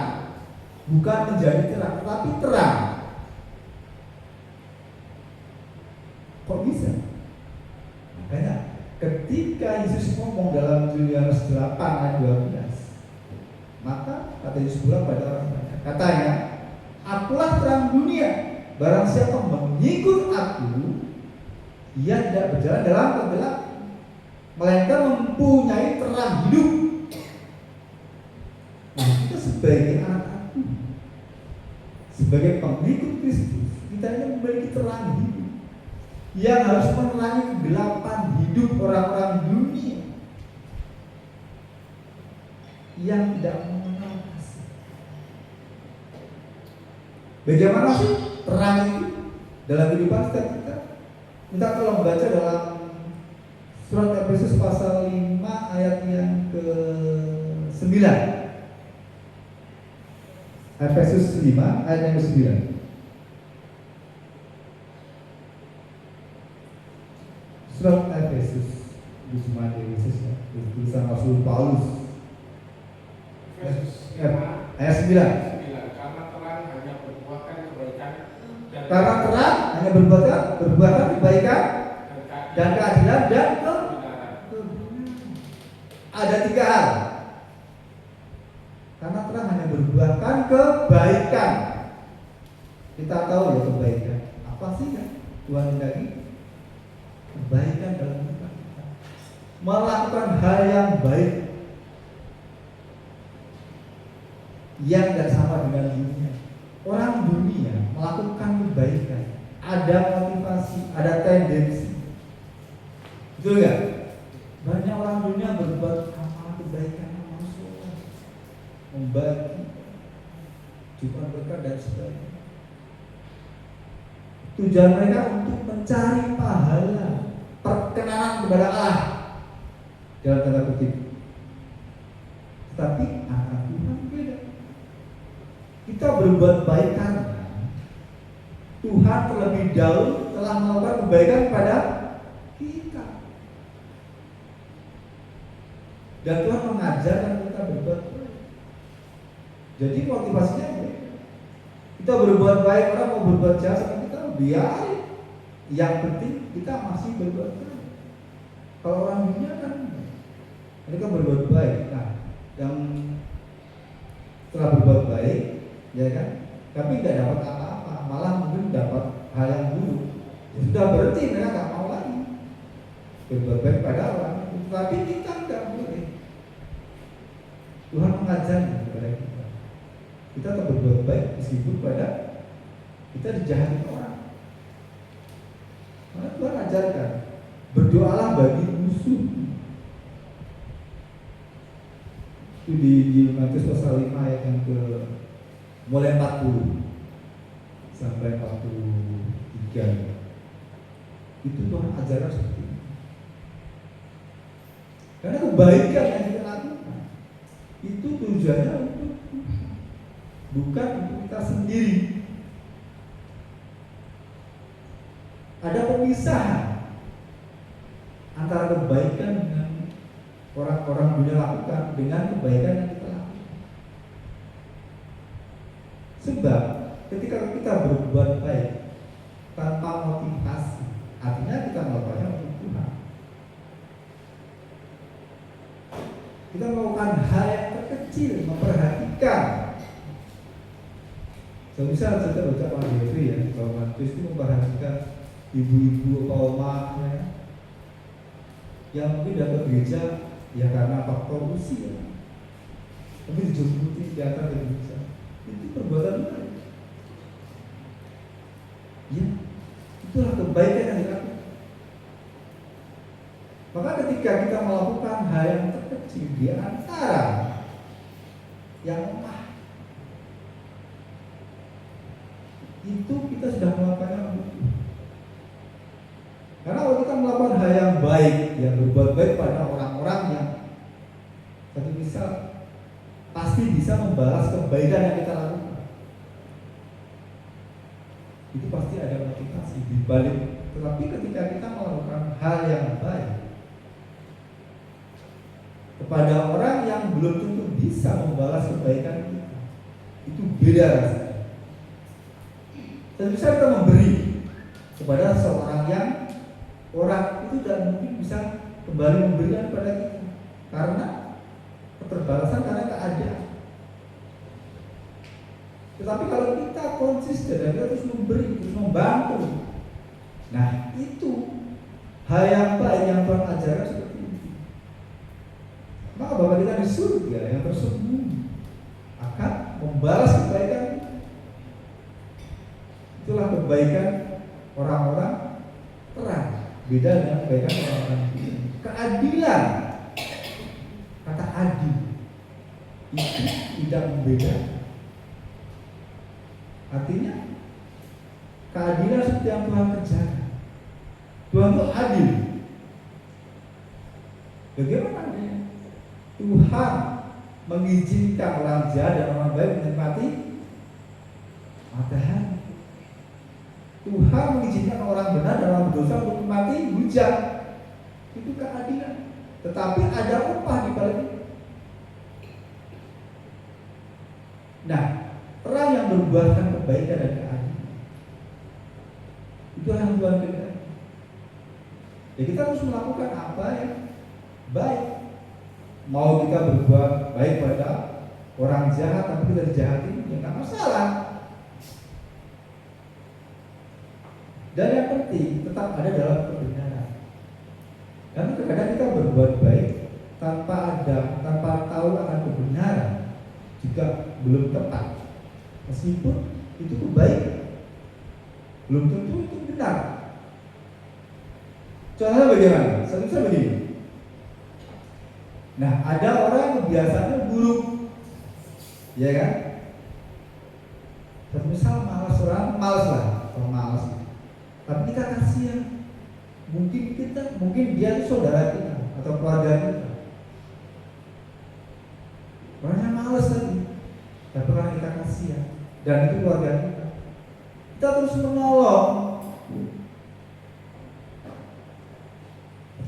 bukan menjadi terang, tetapi terang. Kok bisa? Makanya ketika Yesus ngomong dalam Yohanes 8 ayat 12, maka kata Yesus pulang pada orang banyak, katanya, akulah terang dunia, barang siapa mengikut aku, ia tidak berjalan dalam kegelapan, melainkan mempunyai terang hidup. Nah, kita sebagai anak aku, sebagai pengikut Kristus, kita ini memiliki terang hidup yang harus menerangi kegelapan hidup orang-orang dunia yang tidak mengenal kasih. Bagaimana sih terang itu dalam kehidupan setiap kita? Kita kalau membaca dalam surat Efesus pasal 5 ayat yang ke-9. Efesus 5 ayat yang ke-9. Surat Efesus, di Sumat Efesus ya, tulisan Rasul Paulus. Ayat 9. Karena terang hanya berbuahkan kebaikan dan keadilan dan ada 3 hal. Karena terang hanya berbuahkan kebaikan. Kita tahu ya kebaikan. Apa sih kan? Tuhan tadi kebaikan dalam kehidupan kita. Melakukan hal yang baik yang tidak sama dengan dunia. Orang dunia melakukan kebaikan, ada motivasi, ada tendensi. Betul nggak? Banyak orang dunia berbuat amal kebaikan, amal soleh, membagi, juga berkat dan sebagainya. Tujuan mereka untuk mencari pahala, perkenanan kepada Allah dalam tanda kutip. Tetapi anak Tuhan beda. Kita berbuat baik karena Tuhan terlebih dahulu telah melakukan kebaikan kepada kita. Dan Tuhan mengajarkan kita berbuat baik. Jadi motivasinya beda. Kita berbuat baik, orang mau berbuat jahat sama kita biarin. Yang penting kita masih berbuat baik. Kalau orang dunia kan mereka berbuat baik. Nah, yang setelah berbuat baik, ya kan, tapi nggak dapat apa-apa, malah mungkin dapat hal yang buruk. Ya sudah, berhenti, mereka nggak mau lagi berbuat baik pada orang. Tapi kita nggak boleh. Tuhan mengajarnya kepada kita. Kita tetap berbuat baik meskipun pada kita dijahati orang. Karena Tuhan ajarkan, berdoalah bagi musuh. Itu di Matius pasal 5 ayat yang ke mulai 40 sampai 43. Itu Tuhan ajarkan seperti itu. Karena kebaikan yang kita lakukan itu tujuannya untuk bukan untuk kita sendiri. Ada pemisahan antara kebaikan dengan orang-orang dunia lakukan dengan kebaikan yang kita lakukan. Sebab ketika kita berbuat baik tanpa motivasi, artinya kita melakukannya untuk Tuhan. Kita melakukan hal yang terkecil, memperhatikan. Misal kita baca Pak Jeffrey ya, kalau Matius itu memperhatikan ibu-ibu oma ya, yang mungkin datang gereja ya karena faktor usia, tapi dijemput datang ke gereja, itu perbuatan baik. Ya, itulah kebaikan yang dilakukan. Maka ketika kita melakukan hal yang terkecil di antara yang lemah, itu kita sudah melakukannya untuk Tuhan. Karena kalau kita melakukan hal yang baik, yang berbuat baik pada orang-orang yang satu misal pasti bisa membalas kebaikan yang kita lakukan. Itu pasti ada motivasi di balik. Tetapi ketika kita melakukan hal yang baik kepada orang yang belum tentu bisa membalas kebaikan kita, itu beda rasanya. Dan bisa kita memberi kepada seorang yang orang itu dan mungkin bisa kembali memberikan kepada kita karena keterbalasan, karena keadaan. Tetapi kalau kita konsisten dan kita terus memberi, terus membantu, nah itu hal yang baik yang Tuhan ajarkan seperti itu. Maka Bapa kita di surga yang tersembunyi akan membalas kebaikan kita. Itulah kebaikan orang-orang terang. Beda dengan kebaikan orang-orang keadilan. Kata adil itu tidak membedakan. Artinya keadilan seperti yang Tuhan kerjakan. Tuhan itu adil. Bagaimana dia? Tuhan mengizinkan orang jahat dan orang baik menikmati matahari. Tuhan mengizinkan orang benar dan orang berdosa untuk menikmati hujan. Itu keadilan. Tetapi ada upah di balik itu. Nah, terang yang berbuahkan kebaikan dan keadilan, itu yang Tuhan berikan. Ya kita harus melakukan apa yang baik. Mau kita berbuat baik pada orang jahat tapi kita dijahati, ya nggak masalah. Dan yang penting tetap ada dalam kebenaran. Karena kadang kita berbuat baik tanpa tahu akan kebenaran juga belum tepat. Meskipun itu kebaikan, belum tentu itu benar. Contohnya bagaimana? Saya begini. Nah, ada orang yang kebiasaannya buruk, ya kan? Misal malas, orang malas lah, orang malas. Tapi kita kasihan. Mungkin dia itu saudara kita atau keluarga kita. Orangnya malas tadi, tapi karena kita kasihan dan itu keluarga kita, kita terus menolong.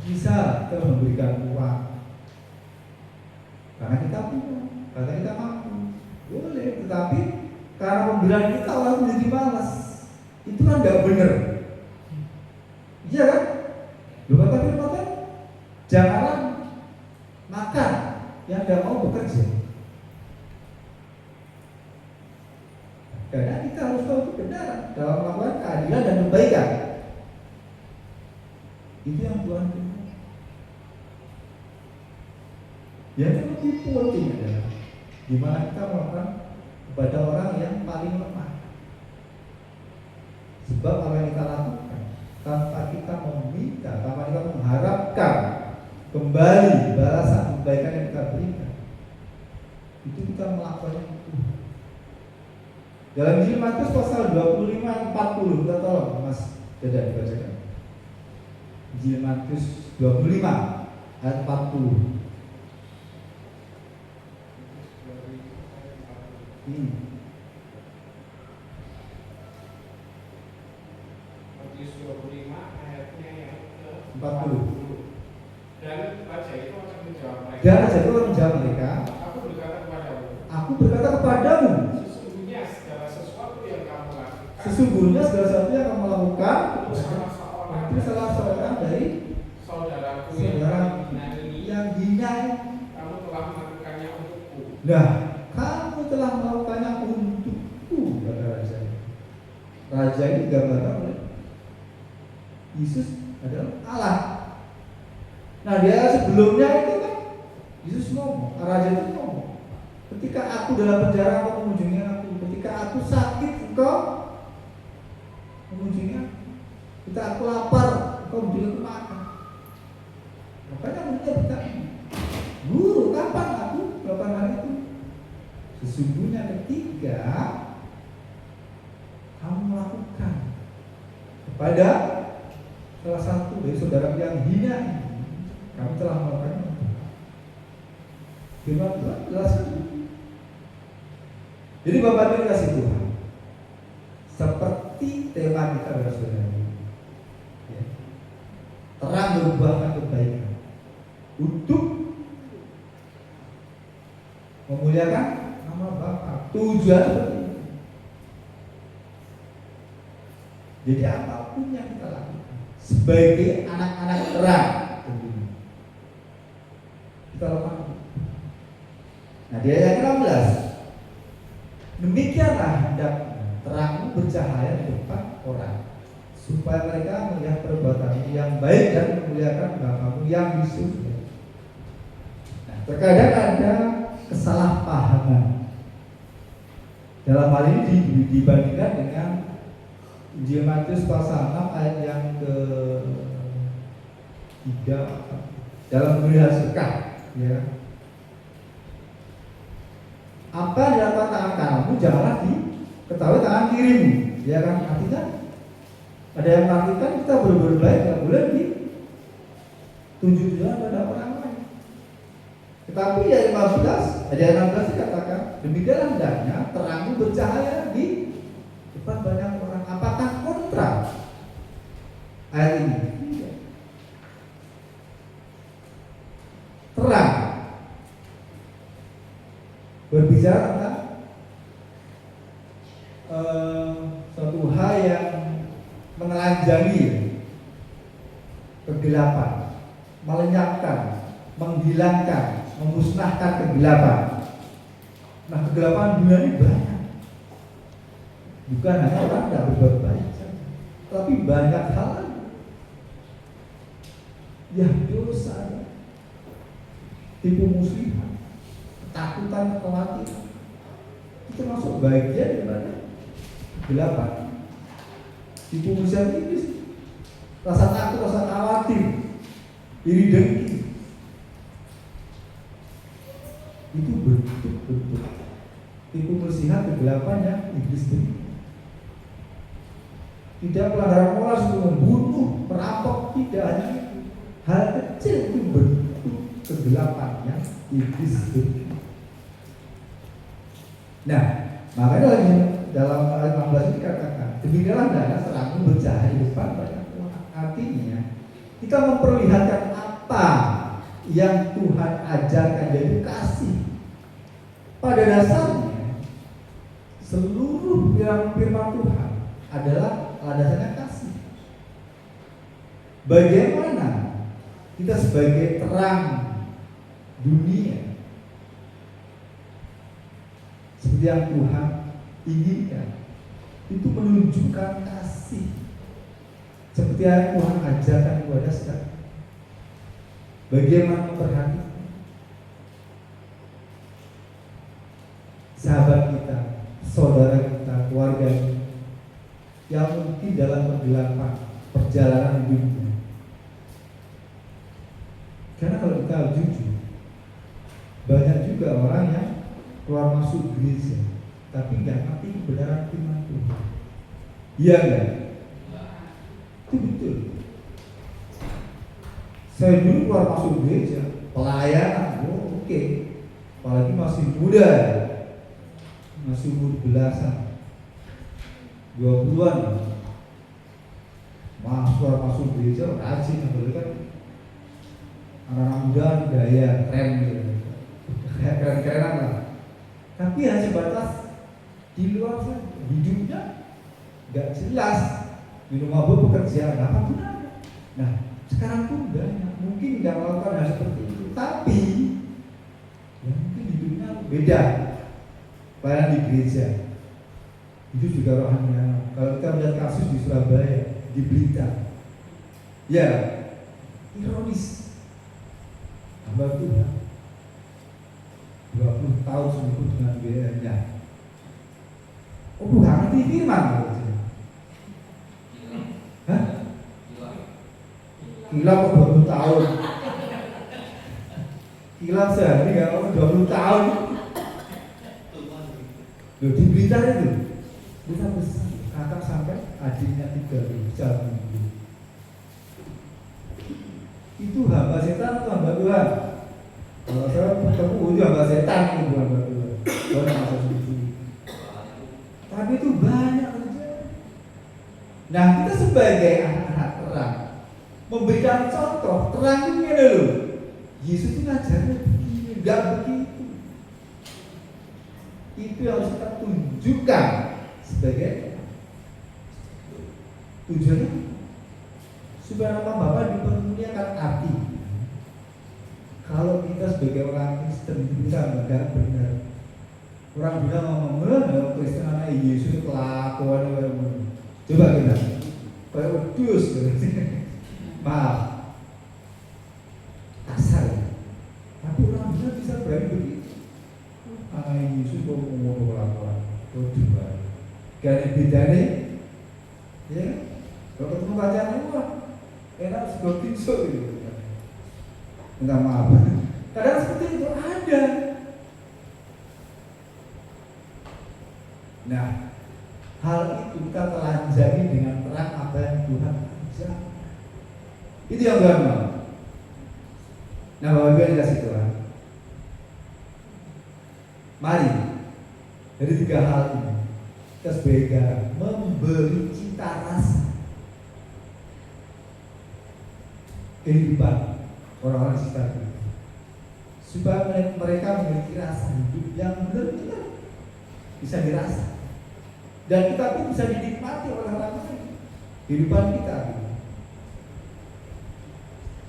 Bisa kita memberikan uang karena kita punya, karena kita mampu, boleh. Tetapi karena pemberian kita orang menjadi malas, Itu kan nggak bener. Iya kan? Lu kata firman kan, janganlah makan yang tidak mau bekerja. Karena kita harus tahu kebenaran dalam melakukan keadilan dan kebaikan. Itu yang Tuhan berikan. Yang lebih penting adalah gimana kita melakukan kepada orang yang paling lemah. Sebab apa yang kita lakukan tanpa kita meminta, tanpa kita mengharapkan kembali balasan kebaikan yang kita berikan, itu kita melakukannya itu. Dalam Injil Matius pasal 25-40, kita tolong Mas Dada dibacakan. Injil Matius 25 ayat 40. Matius 25 ayatnya yang ke 40. Dan raja itu akan menjawab mereka. Dan raja itu akan menjawab mereka, Aku berkata kepadamu, sesungguhnya segala sesuatu yang kamu lakukan, itu salah seorang dari saudaraku saudara yang hina. kamu telah melakukannya untukku. Nah, kamu telah melakukannya untukku, kata raja. Raja ini digambarkan oleh Yesus adalah Allah. Nah, dia sebelumnya itu kan Yesus ngomong, raja itu ngomong, ketika aku dalam penjara kau mengunjungi aku, ketika aku sakit engkau mengunjungi aku, ketika aku lapar engkau memberi aku makan. Makanya muridnya bertanya, Guru, kapan aku melakukan hal itu? Sesungguhnya ketika kamu melakukan kepada salah satu dari saudara yang hina ini, kamu telah melakukannya. Firman Tuhan jelaskan. Jadi Bapak Ibu kasih Tuhan, seperti tema kita saudara, ya, terang berubahkan kebaikan untuk memuliakan nama Bapa. Tujuan seperti itu. Jadi apapun yang kita lakukan sebagai anak-anak terang, kita lakukan. Nah, di ayat 16, demikianlah hendaknya terangmu bercahaya di depan orang, supaya mereka melihat perbuatanmu yang baik dan memuliakan Bapamu yang di surga. Nah, terkadang ada kesalahpahaman dalam hal ini dibandingkan dengan Injil Matius pasal 6 ayat yang ke-3 dalam memberi sedekah, ya. Apa yang dilakukan tangan kananmu janganlah diketahui tangan kirimu, ya kan? Artinya ada yang mengartikan kita berbuat baik tidak boleh ditunjuk-tunjukkan pada orang lain. Tetapi ayat 15, ada ayat 16 dikatakan, demikianlah hendaknya terangmu bercahaya di depan banyak orang. Apakah kontra ayat ini? Tidak. Terang berbicara tentang suatu hal yang menelanjangi kegelapan, melenyapkan, menghilangkan, memusnahkan kegelapan. Nah, kegelapan dunia ini banyak. Bukan hanya orang tidak berbuat baik saja, tapi banyak hal yang dosa, tipu muslihat, ketakutan, kekhawatiran, itu termasuk bagian daripada kegelapan. Tipu muslihat ini rasa takut, rasa khawatir, iri dengki, itu bentuk-bentuk tipu muslihat kegelapan yang iblis beri. Tidak pelanggaran moral seperti membunuh, merampok, tidak hanya itu. Hal kecil itu bentuk kegelapan yang iblis beri. Nah, makanya dalam ayat 16 ini dikatakan, demikianlah hendaknya terangmu bercahaya di depan banyak orang. Artinya kita memperlihatkan apa yang Tuhan ajarkan, yaitu kasih. Pada dasarnya seluruh firman Tuhan adalah bagaimana kita sebagai terang dunia seperti yang Tuhan inginkan, itu menunjukkan kasih seperti yang Tuhan ajarkan kepada kita. Bagaimana memperhatikan sahabat kita, saudara kita, keluarga kita yang mungkin dalam kegelapan perjalanan hidupnya. Karena kalau kita jujur, banyak juga orang yang keluar masuk gereja tapi nggak ngerti kebenaran firman Tuhan. Iya nggak? Itu betul. Saya dulu keluar masuk gereja pelayanan, oke. Apalagi masih muda, masih umur belasan, 20-an, masuk gereja rajin, apalagi kan anak-anak muda gaya keren gitu, kayak keren-kerenan lah. Tapi hanya sebatas di luar saja, hidupnya nggak jelas, minum mabuk, pekerjaan apa pun ada. Nah, sekarang pun banyak mungkin nggak melakukan hal seperti itu, tapi ya mungkin hidupnya beda. Pelayanan di gereja itu juga rohaninya. Kalau kita melihat kasus di Surabaya, di Blitar, ya ironis, hamba Tuhan 20 tahun selingkuh dengan BR-nya. Oh, bukan ngerti firman gitu. Hah? Gila kok 20 tahun. Gila sehari gak mau 20 tahun. Loh, di Blitar itu kita besar, kakak sampai adiknya 3 jam. Itu hamba setan atau hamba Tuhan? Kalau saya ketemu itu hamba setan, itu hamba Tuhan. Tuhan masa suci. Tapi itu banyak terjadi. Nah, kita sebagai anak-anak terang memberikan contoh terang ini loh. Yesus itu ngajarnya begini, enggak begitu. Itu yang harus kita tunjukkan sebagai tujuannya supaya nama Bapa dipermuliakan. Arti kalau kita sebagai orang Kristen kita enggak benar. Orang bilang ngomong Kristen anak Yesus kelakuan. Coba kita kayak wedus. Maaf, kasar ya. Tapi orang bilang bisa berani begitu. Anak Yesus kok ngomong kelakuan. Kedua, gak beda nih. Ya, kalau ketemu pacarnya wah enak sudah tinsuk gitu. Minta maaf. Kadang seperti itu ada. Nah, hal itu kita telanjangi dengan terang apa yang Tuhan ajarkan. Itu yang Tuhan mau. Nah, Bapak Ibu dikasih Tuhan. Mari dari 3 hal ini kita sebagai memberi cita rasa kehidupan orang-orang di sekitar kita, supaya mereka memiliki rasa hidup yang benar-benar bisa dirasa, dan kita pun bisa dinikmati oleh orang lain kehidupan kita.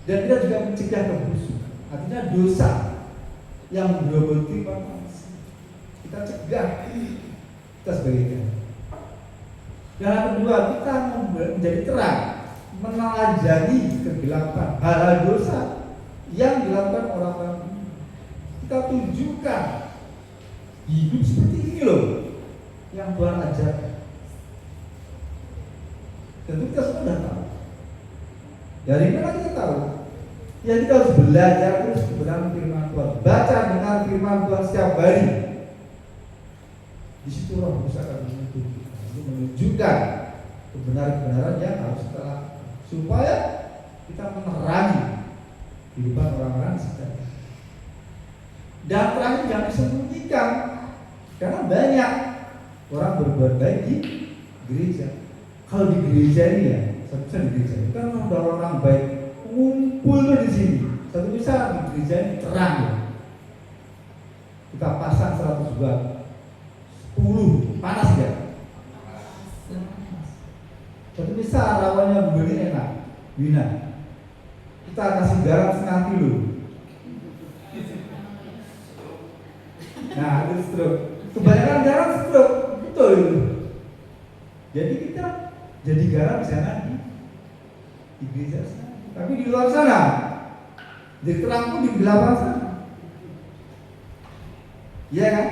Dan kita juga mencegah kebusukan, artinya dosa yang menggerogoti manusia. Kita cegah, kita sebagai. Dan yang kedua, kita menjadi terang, menelanjangi kegelapan, hal-hal dosa yang dilakukan orang-orang ini. Kita tunjukkan hidup seperti ini loh yang Tuhan ajarkan. Tentu kita semua sudah tahu. Dari mana kita tahu? Ya, kita harus belajar terus kebenaran firman Tuhan, baca dengan firman Tuhan setiap hari. Di situ Roh Kudus akan menunjukkan kebenaran-kebenaran yang harus kita lakukan, supaya kita menerangi kehidupan orang-orang sekitar. Dan terakhir, jangan disembunyikan, karena banyak orang berbuat baik di gereja. Kalau di gereja ini ya, bisa di gereja itu kan ada orang baik ngumpul di sini. Satu bisa di gereja ini terang ya. Kita pasang 100 watt, 10 panas ya. Satu bisa lawannya begini enak, Wina. kita kasih garam setengah kilo. Nah, itu stroke. Kebanyakan garam stroke, betul itu. Jadi kita jadi garam di sana di gereja sana, tapi di luar sana, jadi terang pun di belakang sana. Iya kan?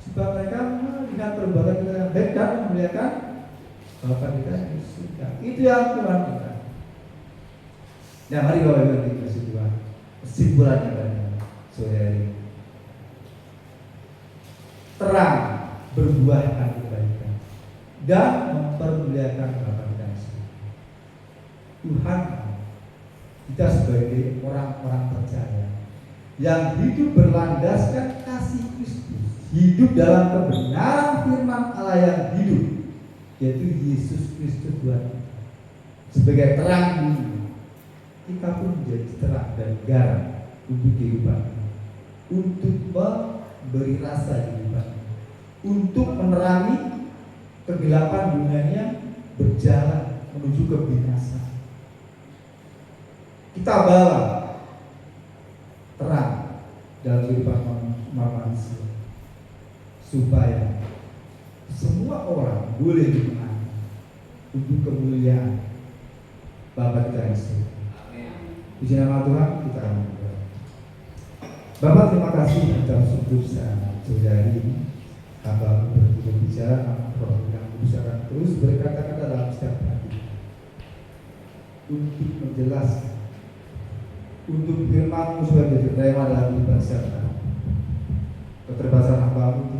Supaya mereka melihat perbuatan kita yang baik dan memuliakan Bapa kita di surga. Itu yang Tuhan kita. Nah, mari Bapak Ibu kita kasih Tuhan kesimpulannya pada sore hari ini. Terang berbuahkan kebaikan dan mempermuliakan Bapa kita di surga. Tuhan, kita sebagai orang-orang percaya yang hidup berlandaskan kasih Kristus, hidup dalam kebenaran firman Allah yang hidup, yaitu Yesus Kristus Tuhan kita. Sebagai terang dunia, kita pun menjadi terang dan garam untuk kehidupan, untuk memberi rasa kehidupan, untuk menerangi kegelapan dunia yang berjalan menuju kebinasaan. Kita bawa terang dalam kehidupan manusia supaya semua orang boleh dimenang untuk kemuliaan Bapa kita yang surga. Puji nama Tuhan, kita akan berdoa. Bapak, terima kasih atas syukur sore hari ini. Hamba berbicara, Roh yang Kudus akan terus berkata-kata dalam setiap hati untuk menjelaskan, untuk firman-Mu supaya jadi rema dalam kehidupan setiap hari. Keterbatasan hamba itu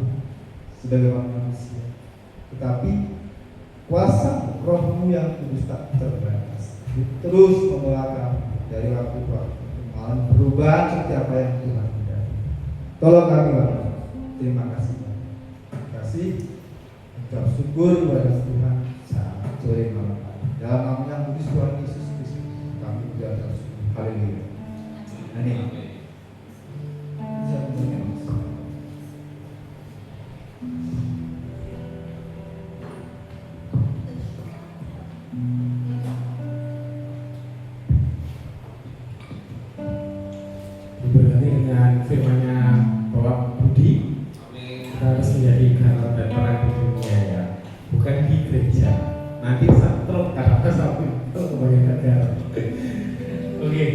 sebagai manusia, tetapi kuasa Roh-Mu yang kudus tak terbatas, terus membawa kami dari waktu ke waktu malam perubahan seperti apa yang Tuhan tidak. Tolong kami Bapak. Terima kasih. Terima kasih. Ucap syukur kepada Tuhan saat sore malam. Dalam nama yang kudus Tuhan Yesus Kristus kami berdoa. Haleluya. Amin. Diberkati dengan firman-Nya Bapak Budi. Kita harus menjadi garam dan terang di dunia ya, bukan di gereja. Nanti satu karena satu itu kebanyakan garam. Oke,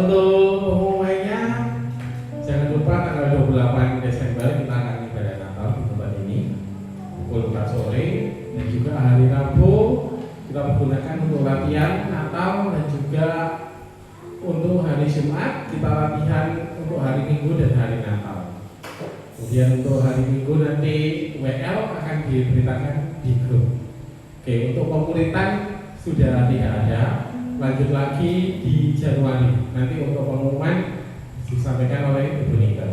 untuk pengumumannya jangan lupa tanggal 28 Desember kita akan ibadah Natal di tempat ini pukul 4 sore, dan juga hari Rabu kita menggunakan untuk latihan Natal, dan juga untuk hari Jumat kita latihan untuk hari Minggu dan hari Natal. Kemudian untuk hari Minggu nanti WL akan diberitakan di grup. Oke, untuk pemuritan sudah tidak ada, lanjut lagi di Januari. Nanti untuk pengumuman disampaikan oleh Ibu Nika.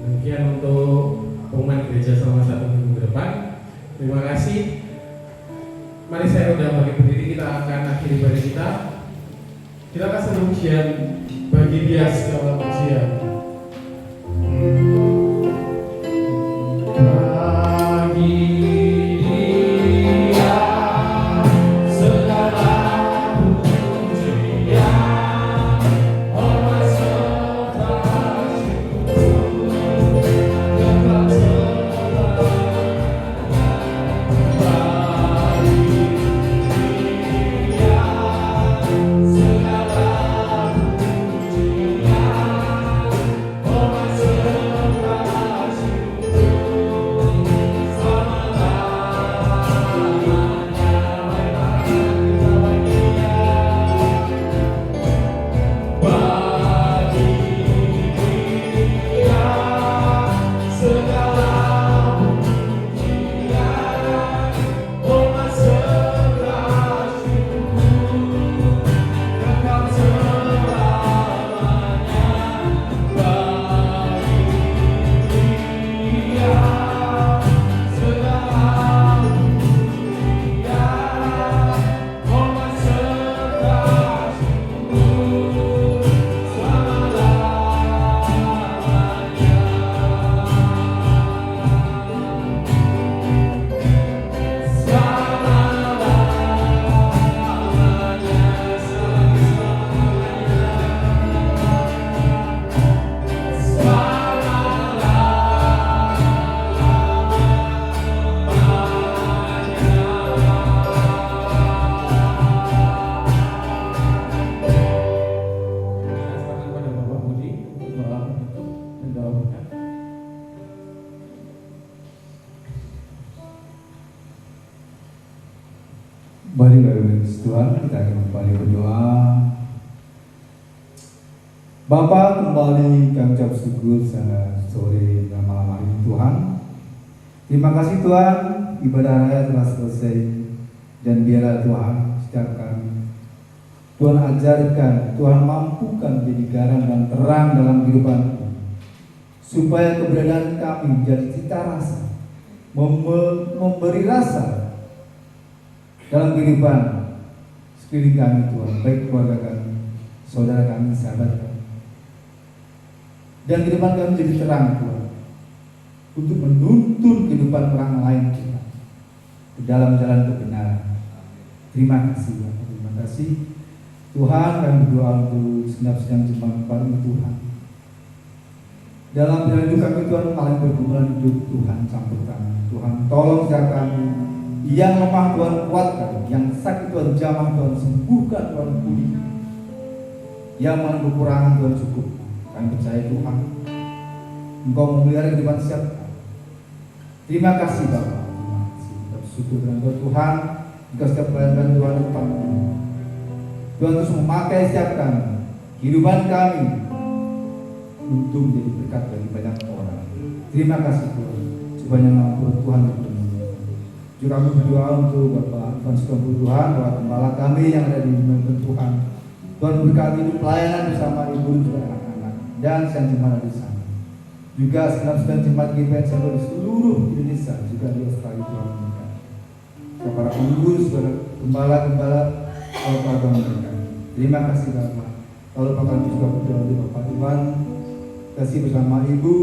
Demikian untuk pengumuman gereja selama 1 minggu ke depan. Terima kasih. Mari saya undang bagi berdiri, kita akan akhiri ibadah kita. Kita akan pujian bagi Dia segala pujian. Segala pujian puji Tuhan, kita akan kembali berdoa. Bapa, kembali kami ucap syukur saat sore dan malam hari ini Tuhan. Terima kasih Tuhan, ibadah raya telah selesai, dan biarlah Tuhan setiap kami Tuhan ajarkan, Tuhan mampukan menjadi garam dan terang dalam kehidupan kami, supaya keberadaan kami menjadi cita rasa, memberi rasa dalam kehidupan sekeliling kami Tuhan, baik keluarga kami, saudara kami, sahabat kami. Dan kehidupan kami menjadi terang Tuhan, untuk menuntun kehidupan orang lain Tuhan ke dalam jalan kebenaran. Terima kasih Tuhan, terima kasih Tuhan. Kami berdoa untuk segenap sidang jemaat ini Tuhan. Dalam jalan hidup kami Tuhan, paling bergumulan hidup Tuhan, campur tangan Tuhan, tolong setiap kami. Yang lemah Tuhan kuatkan, yang sakit Tuhan jamah Tuhan sembuhkan, Tuhan pulihkan. Yang paling kekurangan Tuhan cukup. Kami percaya Tuhan, Engkau memelihara kehidupan setiap kami. Terima kasih Bapak, terima kasih. Bersyukur dengan Tuhan, Engkau setiap pelayanan Tuhan depan Tuhan terus memakai setiap kami, kehidupan kami, untuk menjadi berkat bagi banyak orang. Terima kasih Tuhan, sebanyak nama Tuhan berkemuliaan. Juga kami berdoa untuk Bapak Ivan Sutopo Tuhan, Bapak Gembala kami yang ada di Melbourne Tuhan. Tuhan berkati hidup pelayanan bersama ibu dan juga anak-anak dan sedang jemaat di sana. Juga sedang jemaat GPN di seluruh Indonesia, juga di Australia Tuhan berkati. Para pengurus, para gembala-gembala, Bapak mereka. Terima kasih Bapak. Kalau Bapak juga berdoa di Bapak Tuhan, kasih bersama ibu,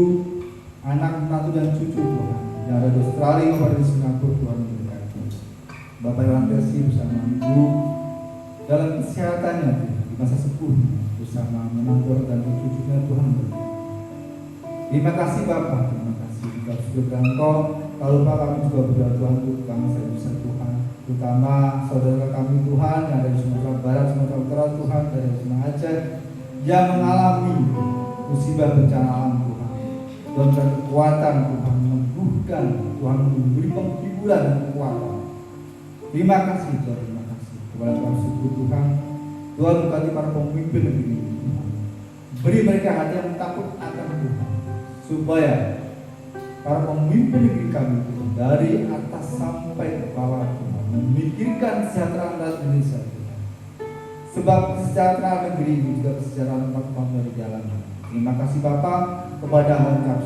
anak, menantu dan cucu Tuhan yang ada di Australia maupun di Singapura Tuhan memberkati. Bapak Iwan kasih bersama ibu dalam kesehatannya di masa sepuh bersama menantu dan cucunya Tuhan memberkati. Terima kasih Bapak, terima kasih. Jika sudah Engkau, kalau Bapak kami juga berdoa Tuhan untuk bangsa Indonesia Tuhan, terutama saudara kami Tuhan yang ada di Sumatera Barat, Sumatera Utara Tuhan, dari Sumatera Aceh yang mengalami musibah bencana alam Tuhan. Tuhan berikan kekuatan Tuhan, menyembuhkan Tuhan, memberi penghiburan dan kekuatan. Terima kasih Tuhan, terima kasih. Kepada Tuhan syukur Tuhan, Tuhan berkati para pemimpin negeri ini Tuhan. Beri mereka hati yang takut akan Tuhan, supaya para pemimpin negeri kami Tuhan, dari atas sampai ke bawah Tuhan, memikirkan kesejahteraan rakyat Indonesia Tuhan. Sebab kesejahteraan negeri ini juga kesejahteraan umat bangsa di jalan. Terima kasih Bapak kepada lengkap.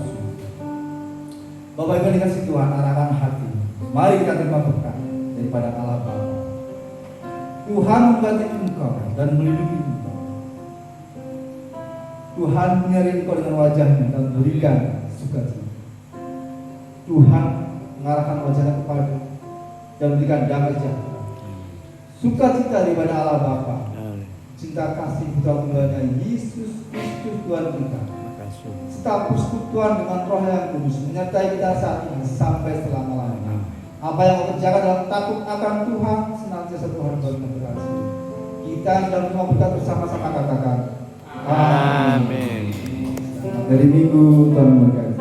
Bapak Ibu dikasih Tuhan arahkan hati. Mari kita terima berkat daripada Allah Bapa. Tuhan memberkati engkau dan melindungi engkau. Tuhan menyertai engkau dengan wajahnya dan berikan sukacita. Tuhan mengarahkan wajahnya kepada dan berikan damai sejahtera. Sukacita daripada Allah Bapa. Cinta kasih putra tunggalnya Yesus Kristus Tuhan kita, serta persekutuan dengan Roh yang Kudus menyertai kita saat ini sampai selama-lamanya. Apa yang kau kerjakan dalam takut akan Tuhan, senantiasa Tuhan bagi berhasil. Kita dalam semua berkat bersama-sama katakan Amin. Dari minggu Tuhan memberkati.